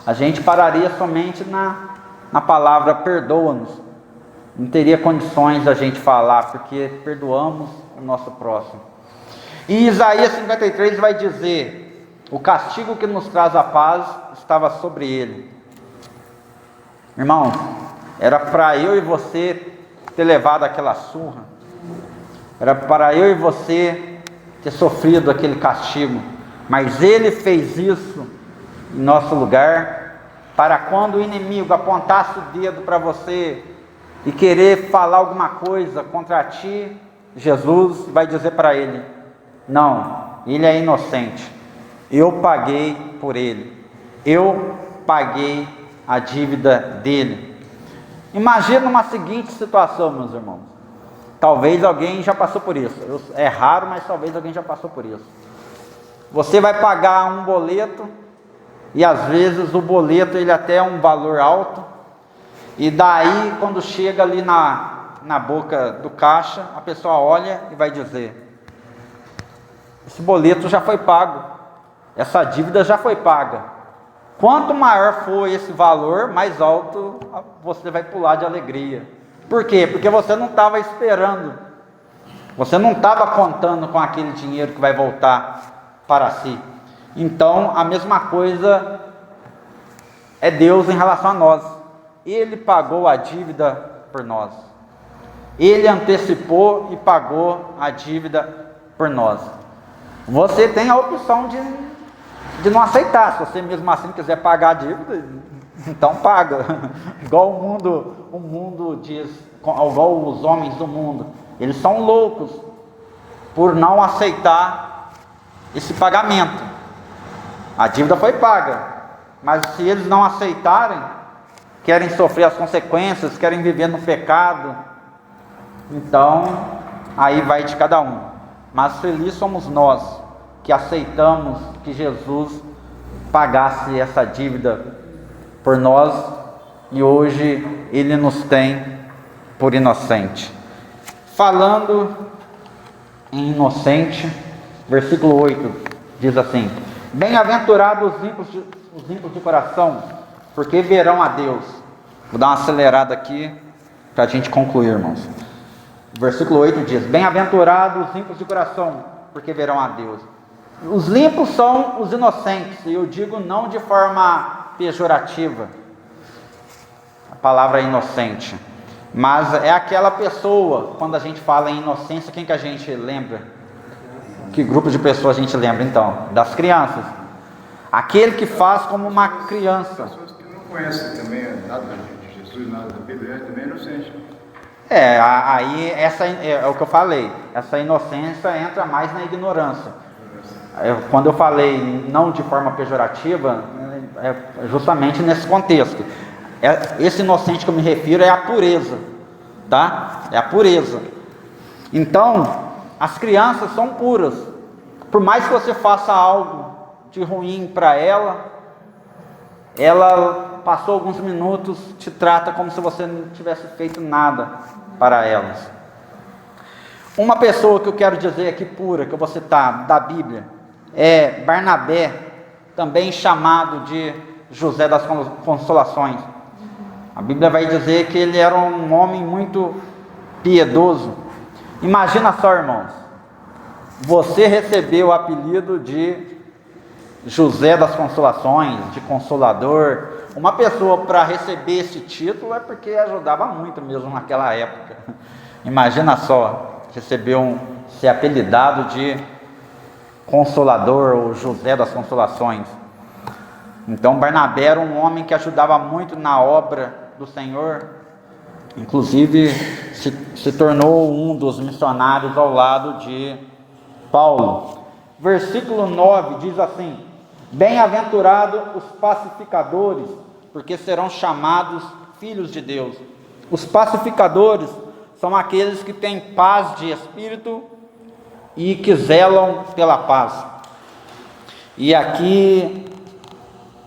A gente pararia somente na palavra perdoa-nos. Não teria condições da gente falar, porque perdoamos o nosso próximo. E Isaías 53 vai dizer: o castigo que nos traz a paz estava sobre ele. Irmãos, era para eu e você ter levado aquela surra, era para eu e você ter sofrido aquele castigo, mas ele fez isso em nosso lugar, para quando o inimigo apontasse o dedo para você e querer falar alguma coisa contra ti, Jesus vai dizer para ele: não, ele é inocente, eu paguei por ele, eu paguei a dívida dele. Imagina uma seguinte situação, meus irmãos, talvez alguém já passou por isso, é raro, mas talvez alguém já passou por isso. Você vai pagar um boleto, e às vezes o boleto ele até é um valor alto, e daí quando chega ali na boca do caixa, a pessoa olha e vai dizer: esse boleto já foi pago, essa dívida já foi paga. Quanto maior for esse valor, mais alto você vai pular de alegria. Por quê? Porque você não estava esperando, você não estava contando com aquele dinheiro que vai voltar para si. Então, a mesma coisa é Deus em relação a nós. Ele pagou a dívida por nós. Ele antecipou e pagou a dívida por nós. Você tem a opção de não aceitar. Se você mesmo assim quiser pagar a dívida, então paga. Igual o mundo diz, igual os homens do mundo, eles são loucos por não aceitar esse pagamento. A dívida foi paga, mas se eles não aceitarem, querem sofrer as consequências, querem viver no pecado, então aí vai de cada um. Mas felizes somos nós que aceitamos que Jesus pagasse essa dívida por nós, e hoje Ele nos tem por inocente. Falando em inocente, versículo 8 diz assim: bem-aventurados os limpos de coração, porque verão a Deus. Vou dar uma acelerada aqui para a gente concluir, irmãos. Versículo 8 diz: bem-aventurados os limpos de coração, porque verão a Deus. Os limpos são os inocentes, e eu digo não de forma pejorativa, a palavra é inocente, mas é aquela pessoa, quando a gente fala em inocência, quem que a gente lembra? Que grupo de pessoas a gente lembra então? Das crianças. Aquele que faz como uma criança. Pessoas que não conhecem também nada de Jesus, nada da Bíblia, também é inocente. Aí essa é o que eu falei, essa inocência entra mais na ignorância. Quando eu falei não de forma pejorativa, é justamente nesse contexto. Esse inocente que eu me refiro é a pureza, tá? É a pureza. Então, as crianças são puras. Por mais que você faça algo de ruim para ela passou alguns minutos, te trata como se você não tivesse feito nada para elas. Uma pessoa que eu quero dizer aqui pura, que eu vou citar da Bíblia, é Barnabé, também chamado de José das Consolações. A Bíblia vai dizer que ele era um homem muito piedoso. Imagina só, irmãos, você recebeu o apelido de José das Consolações, de Consolador. Uma pessoa para receber esse título é porque ajudava muito mesmo naquela época. Imagina só, ser apelidado de Consolador ou José das Consolações. Então Barnabé era um homem que ajudava muito na obra do Senhor, inclusive se tornou um dos missionários ao lado de Paulo. Versículo 9 diz assim: bem-aventurados os pacificadores, porque serão chamados filhos de Deus. Os pacificadores são aqueles que têm paz de espírito e que zelam pela paz. E aqui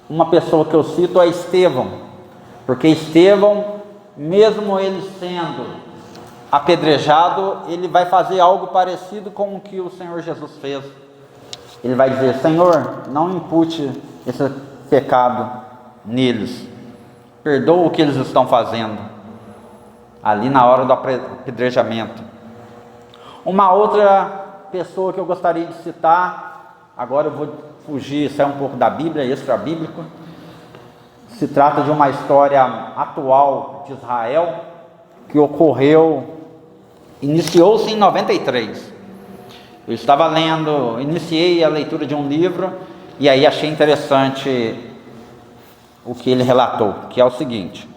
uma pessoa que eu cito é Estevão, porque Estevão, mesmo ele sendo apedrejado, ele vai fazer algo parecido com o que o Senhor Jesus fez. Ele vai dizer: Senhor, não impute esse pecado neles, perdoa o que eles estão fazendo, ali na hora do apedrejamento. Uma outra pessoa que eu gostaria de citar, agora eu vou fugir, sair um pouco da Bíblia, extra-bíblico. Se trata de uma história atual de Israel, que iniciou-se em 93. Eu estava iniciei a leitura de um livro, e aí achei interessante o que ele relatou, que é o seguinte: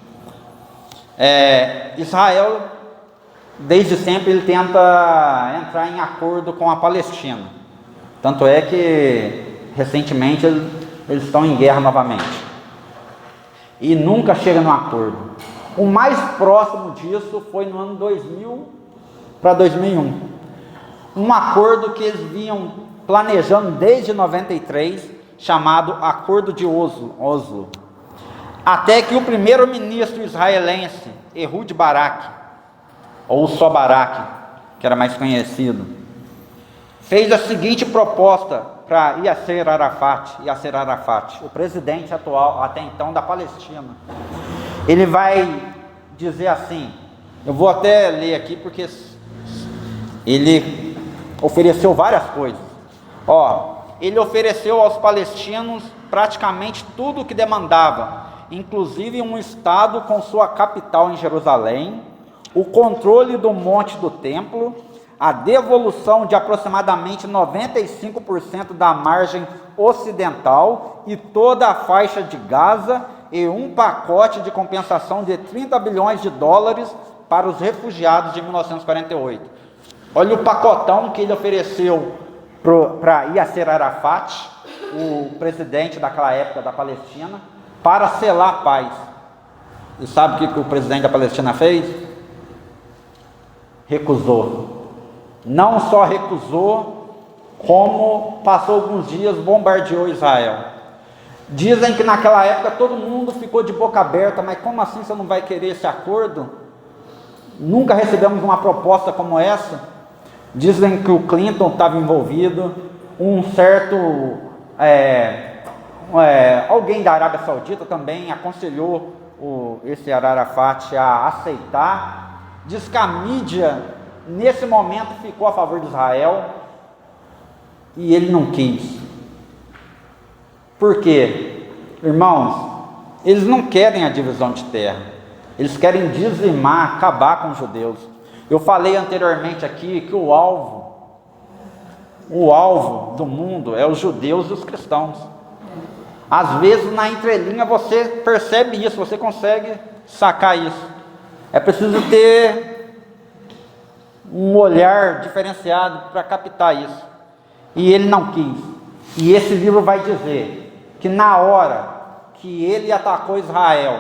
Israel, desde sempre, ele tenta entrar em acordo com a Palestina. Tanto é que, recentemente, eles estão em guerra novamente. E nunca chega num acordo. O mais próximo disso foi no ano 2000 para 2001. Um acordo que eles vinham planejando desde 93, chamado Acordo de Oslo. Até que o primeiro-ministro israelense, Ehud Barak, ou só Barak, que era mais conhecido, fez a seguinte proposta para Yasser Arafat, o presidente atual, até então, da Palestina. Ele vai dizer assim, eu vou até ler aqui porque ele ofereceu várias coisas. Ele ofereceu aos palestinos praticamente tudo o que demandava, inclusive um estado com sua capital em Jerusalém, o controle do monte do templo, a devolução de aproximadamente 95% da margem ocidental e toda a faixa de Gaza, e um pacote de compensação de 30 bilhões de dólares para os refugiados de 1948. Olha o pacotão que ele ofereceu para Yasser Arafat, o presidente daquela época da Palestina, para selar a paz. E sabe o que o presidente da Palestina fez? Recusou. Não só recusou, como passou alguns dias, bombardeou Israel. Dizem que naquela época todo mundo ficou de boca aberta, mas como assim você não vai querer esse acordo? Nunca recebemos uma proposta como essa. Dizem que o Clinton estava envolvido, um certo alguém da Arábia Saudita também aconselhou esse Arafat a aceitar. Diz que a mídia, nesse momento, ficou a favor de Israel e ele não quis. Por quê? Irmãos, eles não querem a divisão de terra, eles querem dizimar, acabar com os judeus. Eu falei anteriormente aqui que o alvo do mundo é os judeus e os cristãos. Às vezes na entrelinha você percebe isso, você consegue sacar isso. É preciso ter um olhar diferenciado para captar isso. E ele não quis. E esse livro vai dizer que na hora que ele atacou Israel,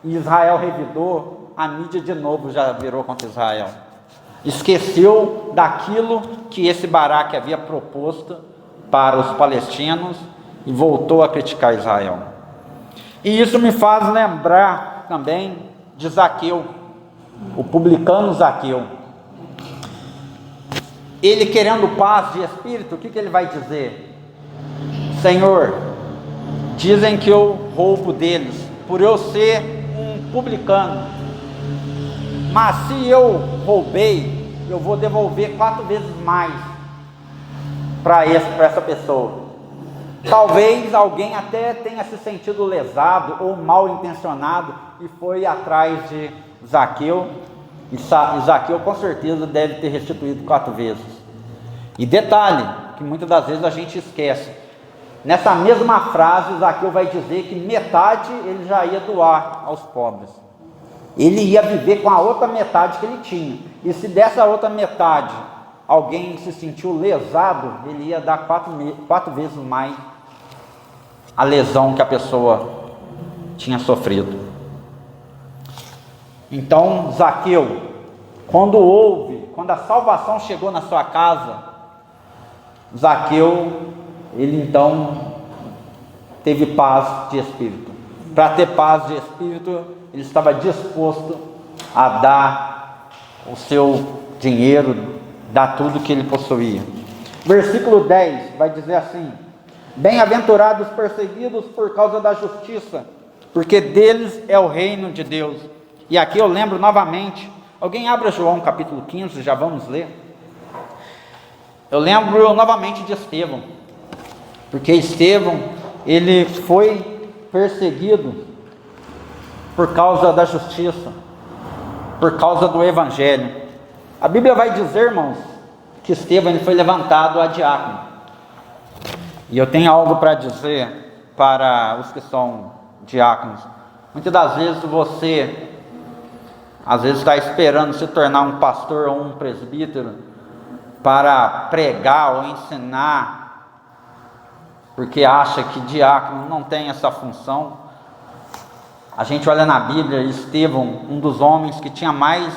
e Israel revidou, a mídia de novo já virou contra Israel. Esqueceu daquilo que esse Baraque havia proposto para os palestinos e voltou a criticar Israel. E isso me faz lembrar também de Zaqueu, o publicano Zaqueu. Ele, querendo paz de espírito, o que ele vai dizer? Senhor, dizem que eu roubo deles, por eu ser um publicano. Mas se eu roubei, eu vou devolver 4 vezes mais para essa pessoa. Talvez alguém até tenha se sentido lesado ou mal intencionado e foi atrás de Zaqueu. E Zaqueu com certeza deve ter restituído 4 vezes. E detalhe, que muitas das vezes a gente esquece. Nessa mesma frase, Zaqueu vai dizer que metade ele já ia doar aos pobres. Ele ia viver com a outra metade que ele tinha. E se dessa outra metade alguém se sentiu lesado, ele ia dar 4 vezes mais a lesão que a pessoa tinha sofrido. Então, Zaqueu, quando a salvação chegou na sua casa, Zaqueu, ele então teve paz de espírito. Para ter paz de espírito, ele estava disposto a dar o seu dinheiro, dar tudo que ele possuía. Versículo 10 vai dizer assim: bem-aventurados os perseguidos por causa da justiça, porque deles é o reino de Deus. E aqui eu lembro novamente, alguém abra João capítulo 15, já vamos ler. Eu lembro novamente de Estevão, porque Estevão, ele foi perseguido por causa da justiça, por causa do evangelho. A Bíblia vai dizer, irmãos, que Estevão ele foi levantado a diácono. E eu tenho algo para dizer para os que são diáconos. Muitas das vezes você, às vezes está esperando se tornar um pastor ou um presbítero para pregar ou ensinar, porque acha que diácono não tem essa função. A gente olha na Bíblia, Estevão, um dos homens que tinha mais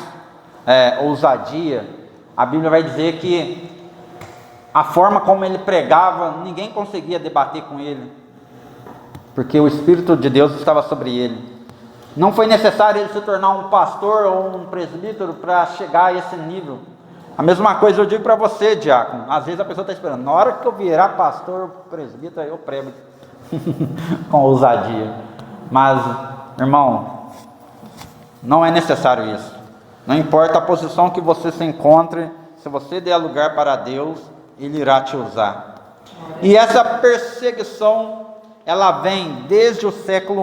ousadia, a Bíblia vai dizer que a forma como ele pregava, ninguém conseguia debater com ele, porque o Espírito de Deus estava sobre ele. Não foi necessário ele se tornar um pastor ou um presbítero para chegar a esse nível. A mesma coisa eu digo para você, diácono. Às vezes a pessoa está esperando, na hora que eu virar pastor ou presbítero, eu prego com ousadia. Mas, irmão, não é necessário isso. Não importa a posição que você se encontre, se você der lugar para Deus, Ele irá te usar. E essa perseguição, ela vem desde o século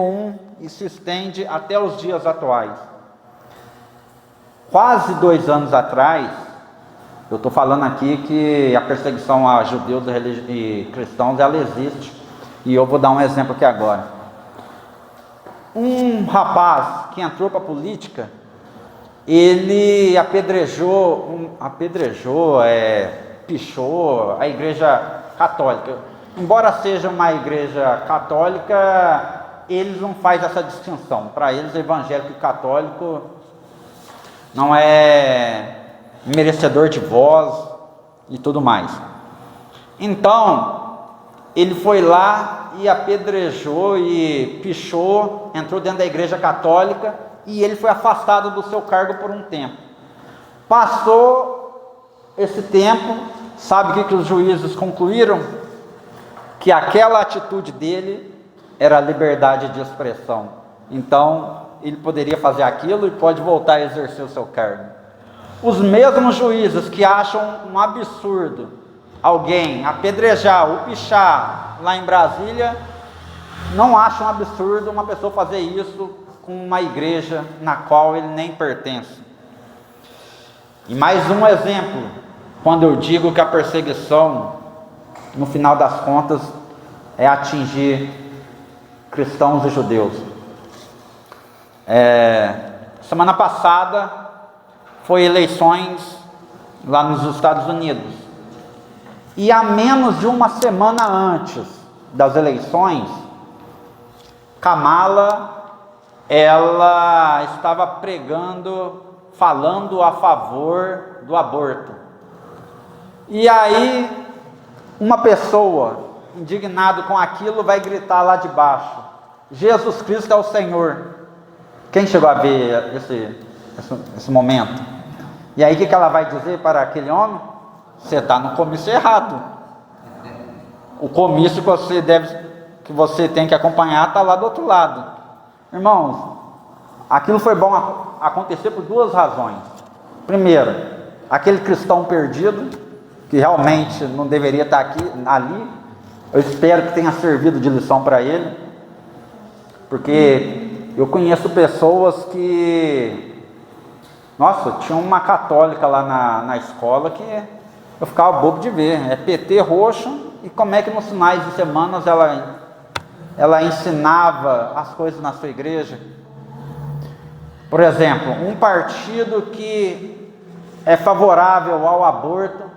I e se estende até os dias atuais. Quase 2 anos atrás, eu estou falando aqui que a perseguição a judeus e cristãos, ela existe. E eu vou dar um exemplo aqui agora. Um rapaz que entrou para a política, ele pichou a igreja católica. Embora seja uma igreja católica, eles não fazem essa distinção. Para eles, evangélico e católico não é merecedor de voz e tudo mais. Então, ele foi lá e apedrejou e pichou, entrou dentro da igreja católica e ele foi afastado do seu cargo por um tempo. Passou esse tempo, sabe o que os juízes concluíram? Que aquela atitude dele era a liberdade de expressão. Então, ele poderia fazer aquilo e pode voltar a exercer o seu cargo. Os mesmos juízes que acham um absurdo alguém apedrejar ou pichar lá em Brasília, não acham um absurdo uma pessoa fazer isso com uma igreja na qual ele nem pertence. E mais um exemplo, quando eu digo que a perseguição, no final das contas, é atingir cristãos e judeus. Semana passada foi eleições lá nos Estados Unidos. E a menos de uma semana antes das eleições, Kamala ela estava pregando, falando a favor do aborto. E aí, uma pessoa indignado com aquilo vai gritar lá de baixo: Jesus Cristo é o Senhor. Quem chegou a ver esse momento? E aí o que ela vai dizer para aquele homem? Você está no comício errado. O comício que você tem que acompanhar está lá do outro lado. Irmãos, aquilo foi bom acontecer por duas razões. Primeiro, aquele cristão perdido, que realmente não deveria estar ali, eu espero que tenha servido de lição para ele, porque eu conheço pessoas que, nossa, tinha uma católica lá na escola que eu ficava bobo de ver, é PT roxo, e como é que nos finais de semanas ela ensinava as coisas na sua igreja. Por exemplo, um partido que é favorável ao aborto,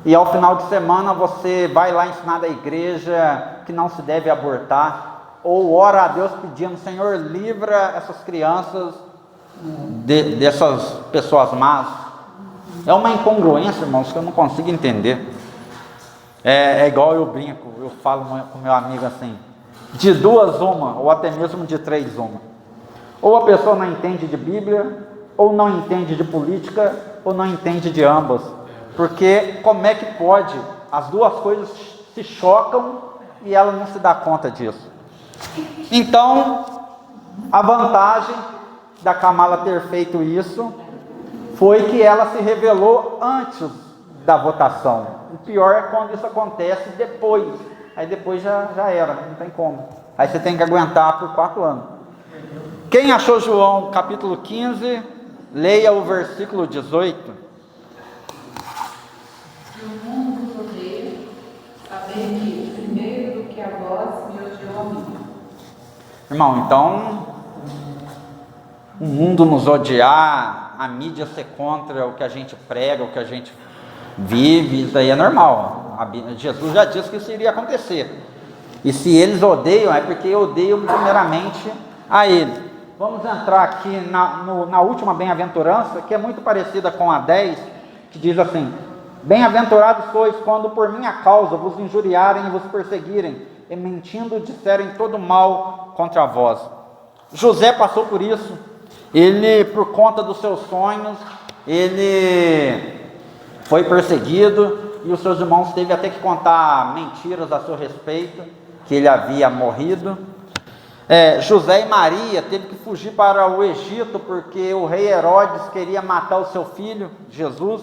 e ao final de semana você vai lá ensinar da igreja que não se deve abortar, ou ora a Deus pedindo: Senhor, livra essas crianças dessas pessoas más. É uma incongruência, irmãos, que eu não consigo entender. É igual eu brinco, eu falo com meu amigo assim: de duas uma, ou até mesmo de três uma. Ou a pessoa não entende de Bíblia, ou não entende de política, ou não entende de ambas. Porque como é que pode? As duas coisas se chocam e ela não se dá conta disso. Então, a vantagem da Kamala ter feito isso foi que ela se revelou antes da votação. O pior é quando isso acontece depois. Aí depois já era, não tem como. Aí você tem que aguentar por 4 anos. Quem achou João capítulo 15, leia o versículo 18. Que o mundo vos odeia, saber que primeiro do que a vós me odiou a mim. Irmão, então, o mundo nos odiar, a mídia ser contra o que a gente prega, o que a gente vive, isso aí é normal. Jesus já disse que isso iria acontecer. E se eles odeiam, é porque odeiam primeiramente a Ele. Vamos entrar aqui na última bem-aventurança, que é muito parecida com a 10, que diz assim: bem-aventurados sois quando por minha causa vos injuriarem e vos perseguirem, e mentindo disserem todo mal contra vós. José passou por isso. Ele, por conta dos seus sonhos, ele foi perseguido, e os seus irmãos teve até que contar mentiras a seu respeito, que ele havia morrido. José e Maria teve que fugir para o Egito, porque o rei Herodes queria matar o seu filho, Jesus,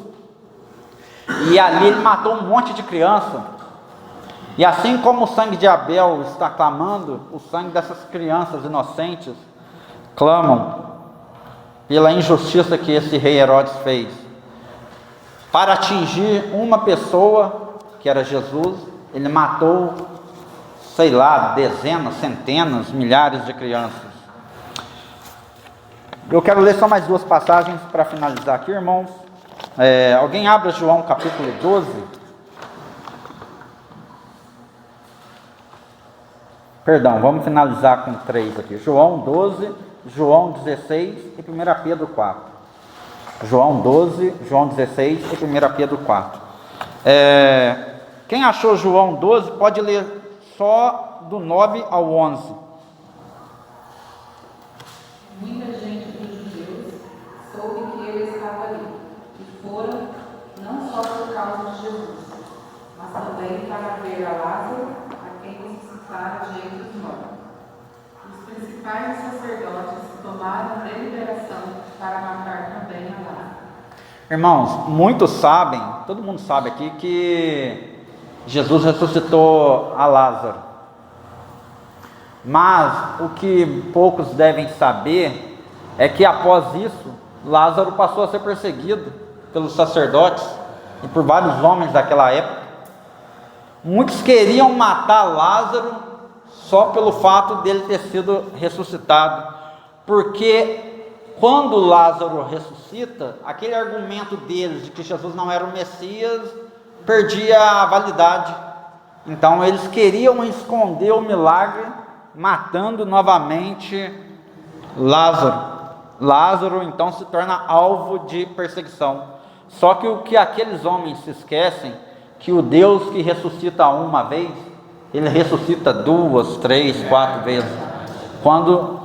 e ali ele matou um monte de criança. E assim como o sangue de Abel está clamando, o sangue dessas crianças inocentes clamam pela injustiça que esse rei Herodes fez. Para atingir uma pessoa, que era Jesus, ele matou, sei lá, dezenas, centenas, milhares de crianças. Eu quero ler só mais 2 passagens para finalizar aqui, irmãos. Alguém abra João capítulo 12. Perdão, vamos finalizar com 3 aqui. João 12, João 16 e 1 Pedro 4. João 12, João 16 e 1 Pedro 4. Quem achou João 12 pode ler só do 9 ao 11. Muita gente dos judeus soube que ele estava ali, e foram não só por causa de Jesus, mas também para ver a Lázaro, a quem ressuscitara de entre os mortos. Os principais sacerdotes tomaram deliberação para matar também a Lázaro. Irmãos, muitos sabem, todo mundo sabe aqui, que Jesus ressuscitou a Lázaro. Mas o que poucos devem saber é que após isso, Lázaro passou a ser perseguido pelos sacerdotes e por vários homens daquela época. Muitos queriam matar Lázaro só pelo fato dele ter sido ressuscitado, porque quando Lázaro ressuscita, aquele argumento deles de que Jesus não era o Messias perdia a validade. Então eles queriam esconder o milagre, matando novamente Lázaro então se torna alvo de perseguição. Só que o que aqueles homens se esquecem, que o Deus que ressuscita uma vez, Ele ressuscita 2, 3, 4 vezes,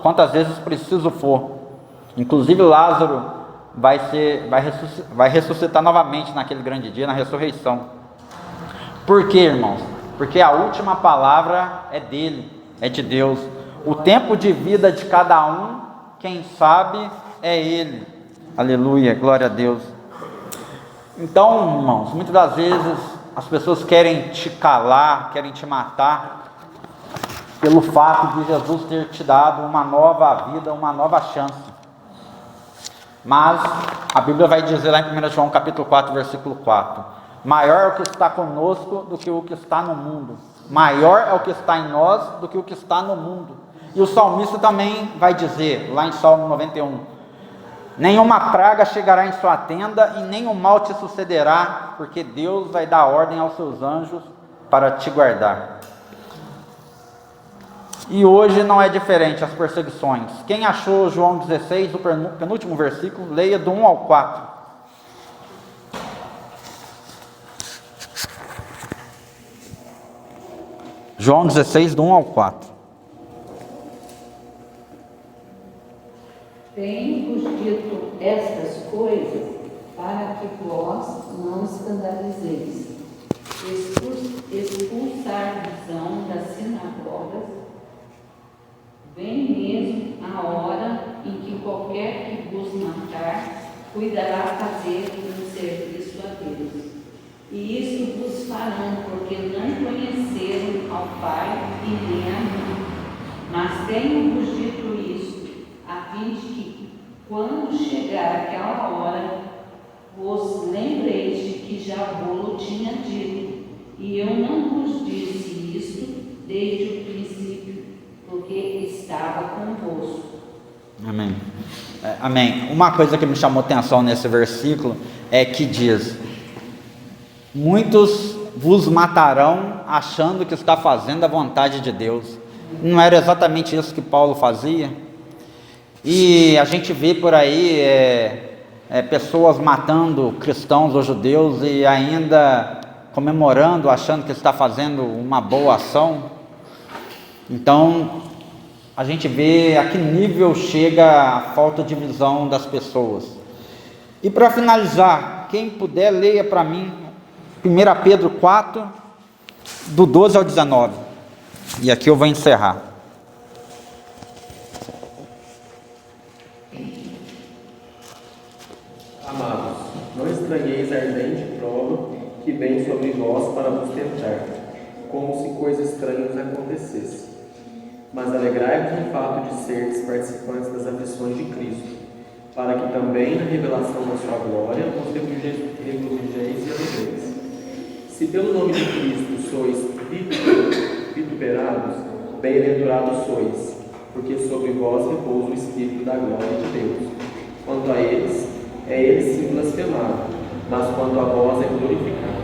quantas vezes preciso for. Inclusive Lázaro vai ressuscitar novamente naquele grande dia, na ressurreição. Por quê, irmãos? Porque a última palavra é dele, é de Deus. O tempo de vida de cada um, quem sabe, é Ele. Aleluia, glória a Deus. Então, irmãos, muitas das vezes as pessoas querem te calar, querem te matar, pelo fato de Jesus ter te dado uma nova vida, uma nova chance. Mas a Bíblia vai dizer lá em 1 João capítulo 4, versículo 4: maior é o que está conosco do que o que está no mundo. Maior é o que está em nós do que o que está no mundo. E o salmista também vai dizer, lá em Salmo 91, nenhuma praga chegará em sua tenda e nenhum mal te sucederá, porque Deus vai dar ordem aos seus anjos para te guardar. E hoje não é diferente as perseguições. Quem achou João 16, o penúltimo versículo, leia do 1 ao 4. João 16, do 1 ao 4. Tenho-vos dito estas coisas para que vós não escandalizeis. Expulsar-vos das sinagogas, vem mesmo a hora em que qualquer que vos matar cuidará fazer um serviço a Deus. E isso vos farão, porque não conheceram ao Pai e nem a mim. Mas tenho-vos dito isso, a fim de que, quando chegar aquela hora, vos lembreis de que já vos tinha dito. E eu não vos disse isto desde o princípio, porque estava convosco. Amém. Amém. Uma coisa que me chamou atenção nesse versículo é que diz: muitos vos matarão achando que está fazendo a vontade de Deus. Não era exatamente isso que Paulo fazia? E a gente vê por aí pessoas matando cristãos ou judeus e ainda comemorando, achando que está fazendo uma boa ação. Então, a gente vê a que nível chega a falta de visão das pessoas. E para finalizar, quem puder, leia para mim 1 Pedro 4, do 12 ao 19. E aqui eu vou encerrar. Amados, não estranheis a ardente prova que vem sobre vós para vos tentar, como se coisa estranha vos acontecesse. Mas alegrai-vos no fato de seres participantes das aflições de Cristo, para que também na revelação da sua glória vos regozijeis e alegreis. Se pelo nome de Cristo sois vituperados, bem-aventurados sois, porque sobre vós repousa o Espírito da glória de Deus. Quanto a eles, é ele sim blasfemado, mas quanto a vós é glorificado.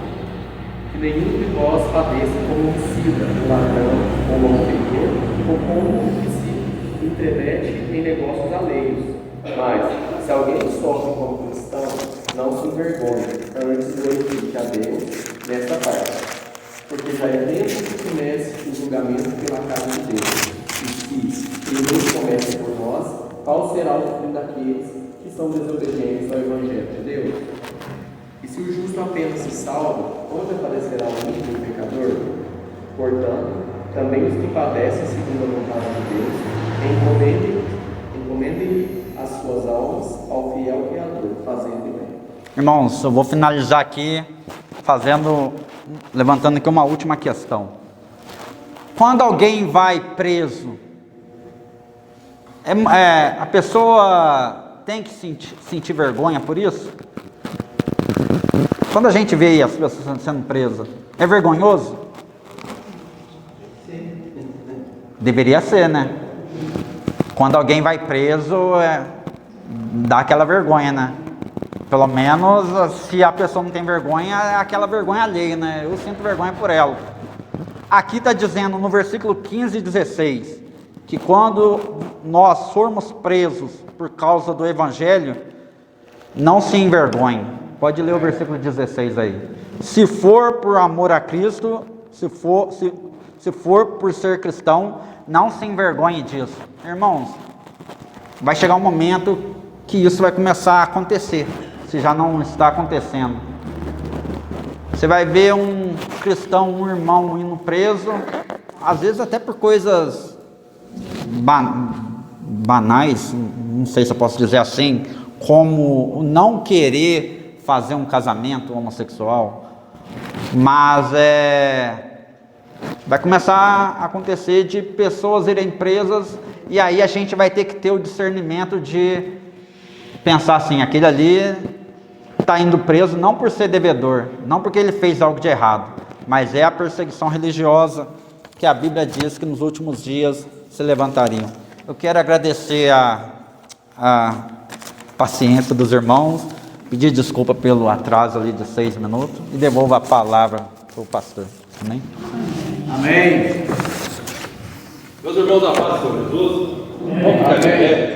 Que nenhum de vós padeça como homicida, ladrão ou malfeitor, ou como que se entremete em negócios alheios. Mas, se alguém sofre como cristão, não se envergonhe, antes glorifique a Deus nesta parte. Porque já é tempo que comece o julgamento pela casa de Deus. E se ele não comece por nós, qual será o fim daqueles que são desobedientes ao Evangelho de Deus? E se o justo apenas se salva, onde aparecerá o ímpio e o pecador? Portanto, também os que padecem segundo a vontade de Deus, encomendem as suas almas ao fiel Criador, fazendo bem. Irmãos, eu vou finalizar aqui levantando aqui uma última questão. Quando alguém vai preso, a pessoa tem que sentir vergonha por isso? Quando a gente vê as pessoas sendo presas, é vergonhoso? Deveria ser, né? Quando alguém vai preso, dá aquela vergonha, né? Pelo menos, se a pessoa não tem vergonha, é aquela vergonha alheia, né? Eu sinto vergonha por ela. Aqui está dizendo no versículo 15 e 16, que quando nós formos presos por causa do Evangelho, não se envergonhe. Pode ler o versículo 16 aí. Se for por amor a Cristo, se for por ser cristão, não se envergonhe disso. Irmãos, vai chegar um momento que isso vai começar a acontecer, se já não está acontecendo. Você vai ver um cristão, um irmão indo preso, às vezes até por coisas banais, não sei se eu posso dizer assim, como não querer fazer um casamento homossexual, mas vai começar a acontecer de pessoas irem presas, e aí a gente vai ter que ter o discernimento de pensar assim, aquele ali está indo preso não por ser devedor, não porque ele fez algo de errado, mas é a perseguição religiosa que a Bíblia diz que nos últimos dias se levantariam. Eu quero agradecer a paciência dos irmãos, pedir desculpa pelo atraso ali de 6 minutos e devolvo a palavra para o pastor. Amém? Amém. Meus irmãos, a paz do Senhor Jesus. Vamos ficar de pé.